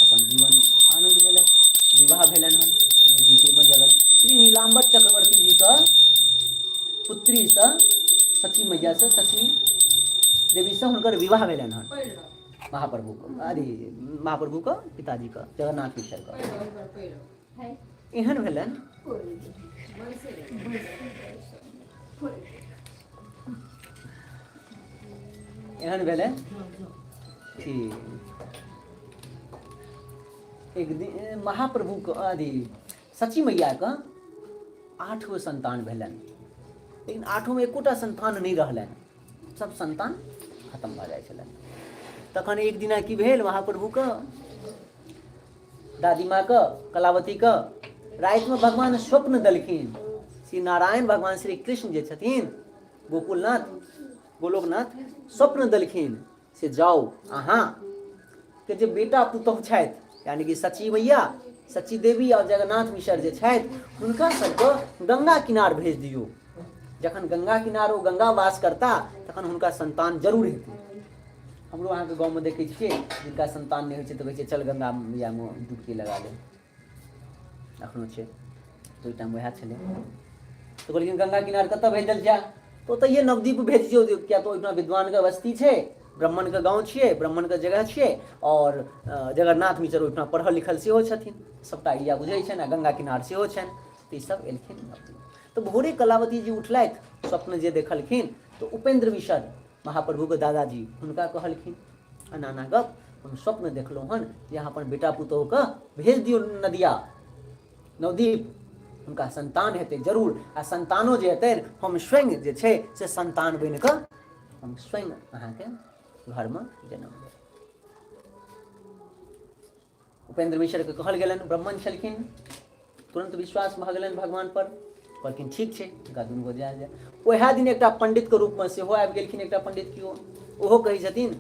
अपन जीवन आनंद लेलक, विवाह भेलनि हन नवदीपेमे जगन श्री नीलाम्बर चक्रवर्ती जी के पुत्री से, सची मैया से, सची देवी से हुनकर विवाह भेलनि हन। महाप्रभु के पिताजी के जगन्नाथ मिश्र के एहन भेलनि कि एक दिन महाप्रभु के सची मैया के 8 गो संतान भेलनि, लेकिन 8 में एकोटा संतान नहीं रहलनि, सब संतान खत्म भऽ जाइ छलनि। तखन एक दिना की भेल, महाप्रभु के दादीमाँ के कलावती के राति में भगवान स्वप्न देलखिन। श्री नारायण भगवान श्री कृष्ण जे छथिन गोकुलनाथ गोलोकनाथ स्वप्न देलखिन से जाओ अहाँ के जे बेटा पुतहु छथि, यानी कि सची मैया, सची देवी और जगन्नाथ मिश्र जे छथि, हुनका सबके गंगा किनार भेज दियौ। जखन गंगा किनार ओ गंगा वास करता तखन हुनका संतान जरूर हेतै। हमरो अहाँके गाँव में देखै छियै जिनका संतान नहीं होइ छै तऽ कहै छै चल गंगा मैया में डुबकी लगा ले, एखनो छै, तो टाइम वएह छलै। तो कहलखिन गंगा किनार कतऽ भेजल जाए, तो ओतहिए नवद्वीप भेज दियौ, किया तो ओहिठाम विद्वानके बस्ती छै, ब्राह्मणके गाँव छियै, ब्राह्मणके जगह छियै, और जगन्नाथ मिश्र ओहिठाम पढ़ल लिखल सेहो छथिन, सबटा एरिया बुझै छनि, आ गंगा किनार सेहो छनि, तऽ ई सब एलखिन नवद्वीप। तो भोरे कलावती जी उठलथि, स्वप्न जे देखलखिन, तो उपेंद्र मिश्र महाप्रभुके दादाजी हुनका कहलखिन, नाना गप हम स्वप्न देखलहुँ हन जे अहाँ अपन बेटा पुतहुके भेज दियौ नदिया नवद्वीप, हुनका संतान हेतै जरूर, आ संतानो जे हेतै हम स्वयं जे छै से संतान बनि कऽ हम स्वयं अहाँके घरमे जन्म देब। उपेंद्र मिश्रके कहल गेलनि, ब्राह्मण छलखिन, तुरंत विश्वास भऽ गेलनि भगवान पर, कहलखिन ठीक छै, हुनका दुनू को जाय। ओएह दिन एकटा पंडितके रूपमे सेहो आबि गेलखिन, एकटा पंडित केओ, ओहो कहै छथिन,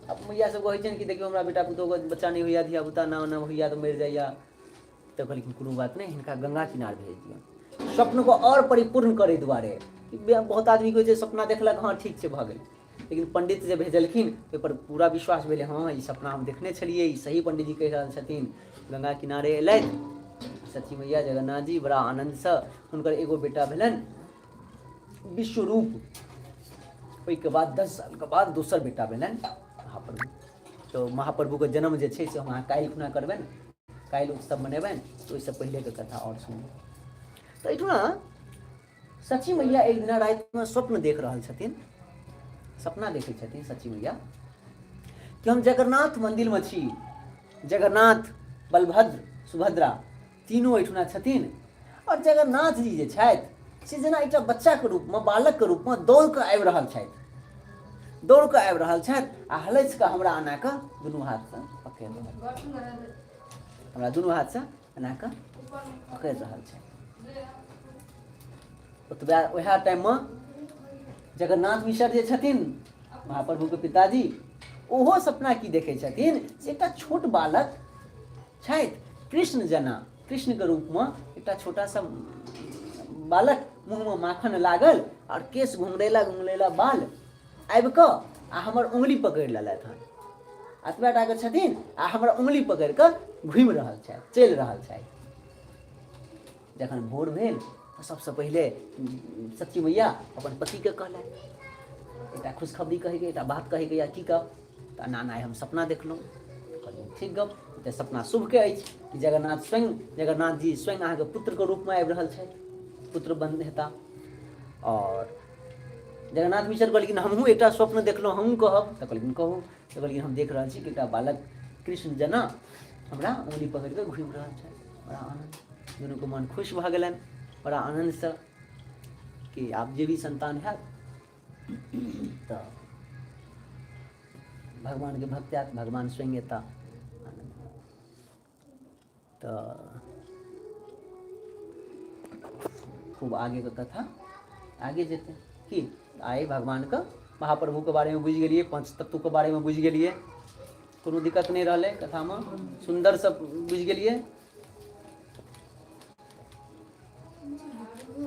अब मैया सब कहै छनि कि देखियौ हमरा बेटा पुतहुके बच्चा नहि होइया, धिया पुता ना होइया तऽ मरि जाइया, तऽ कहलखिन कोनो बात नहीं, हिनका गंगा किनार भेज दियौ, स्वप्न को और परिपूर्ण करे दुआरे। बहुत आदमी कहै छै सपना देखलक, हाँ ठीक छै भऽ गेल, लेकिन पंडित जे भेजलखिन ओहिपर पूरा विश्वास भेलै, हाँ ई सपना हम देखने छलिए, ई सही पंडित जी कहि रहल छथिन। गंगा किनारे अयलथि, सची मैया जगन्नाथ जी बड़ा आनंदसँ, हुनकर एगो बेटा भेलनि विश्वरूप, ओहिके बाद 10 सालके बाद दोसर बेटा भेलनि महाप्रभु। तो महाप्रभुके जन्म जे छै से हम अहाँ काल्हि खुना करबनि, काल्हि उत्सव मनेबनि, तो ओहिसँ पहिलेके कथा और सुनू। तो एहिठुना सची मैया एक दिन रातिमे स्वप्न देख रहल छथिन, सपना देखै छथिन सची मैया कि हम जगन्नाथ मन्दिरमे छी, जगन्नाथ बलभद्र सुभद्रा तीनों एहिठुना छथिन, और जगन्नाथ जी जे छथि से जेना एकटा बच्चाके रूपमे, बालकके रूपमे दौड़ कऽ आबि रहल छथि, दौड़ कऽ आबि रहल छथि, आ हलसि कऽ हमरा एना कऽ दुनू हाथसँ पकड़ि रहल, हमरा दुनू हाथसँ एना कऽ पकड़ि रहल छथि। ओतबे ओएह टाइममे जगन्नाथ मिश्र जे छथिन महाप्रभुके पिताजी, ओहो सपना की देखै छथिन से एकटा छोट बालक छथि, कृष्ण जना, कृष्णके रूपमे एकटा छोटा सा बालक, मुँहमे माखन लागल, और केश घुंघरैला घुंघरैला बाल, आबि कऽ आ हमर उंगली पकड़ि लेलथि हँ, एतबे टाके छथिन, आ हमर उंगली पकड़ि कऽ घुमि रहल छथि, चलि रहल छथि। जखन भोर भेल तऽ सबसँ पहिले सची मैया अपन पतिके कहलथि, एकटा खुशखबरी कहैके, एकटा बात कहैके, या की कहब, तऽ नाना हम सपना देखलहुँ, कहलहुँ ठीक गप, तऽ सपना शुभके अछि कि जगन्नाथ जी स्वयं अहाँके पुत्रके रूपमे आबि रहल छथि, पुत्र बन्ध हेता। और जगन्नाथ मिश्र कहलखिन हमहूँ एकटा स्वप्न देखलहुँ, हमहूँ कहब, तऽ कहलखिन कहू, तऽ कहलखिन हम देख रहल छी कि एकटा बालक कृष्ण जना हमरा उंगली पकड़ि कऽ घुमि रहल छथि, बड़ा आनन्द, दुनूके मन खुश भऽ गेलनि बड़ा आनन्दसँ कि आब जे भी संतान हैत तऽ भगवानके भक्त हैत, भगवान स्वयं एता। तऽ खूब आगेके कथा आगे जेतै कि आइ भगवानके महाप्रभुके बारेमे बुझि गेलियै, पंच तत्वके बारेमे बुझि गेलियै, कोनो दिक्कत नहि रहलै कथामे, सुन्दरसँ बुझि गेलियै।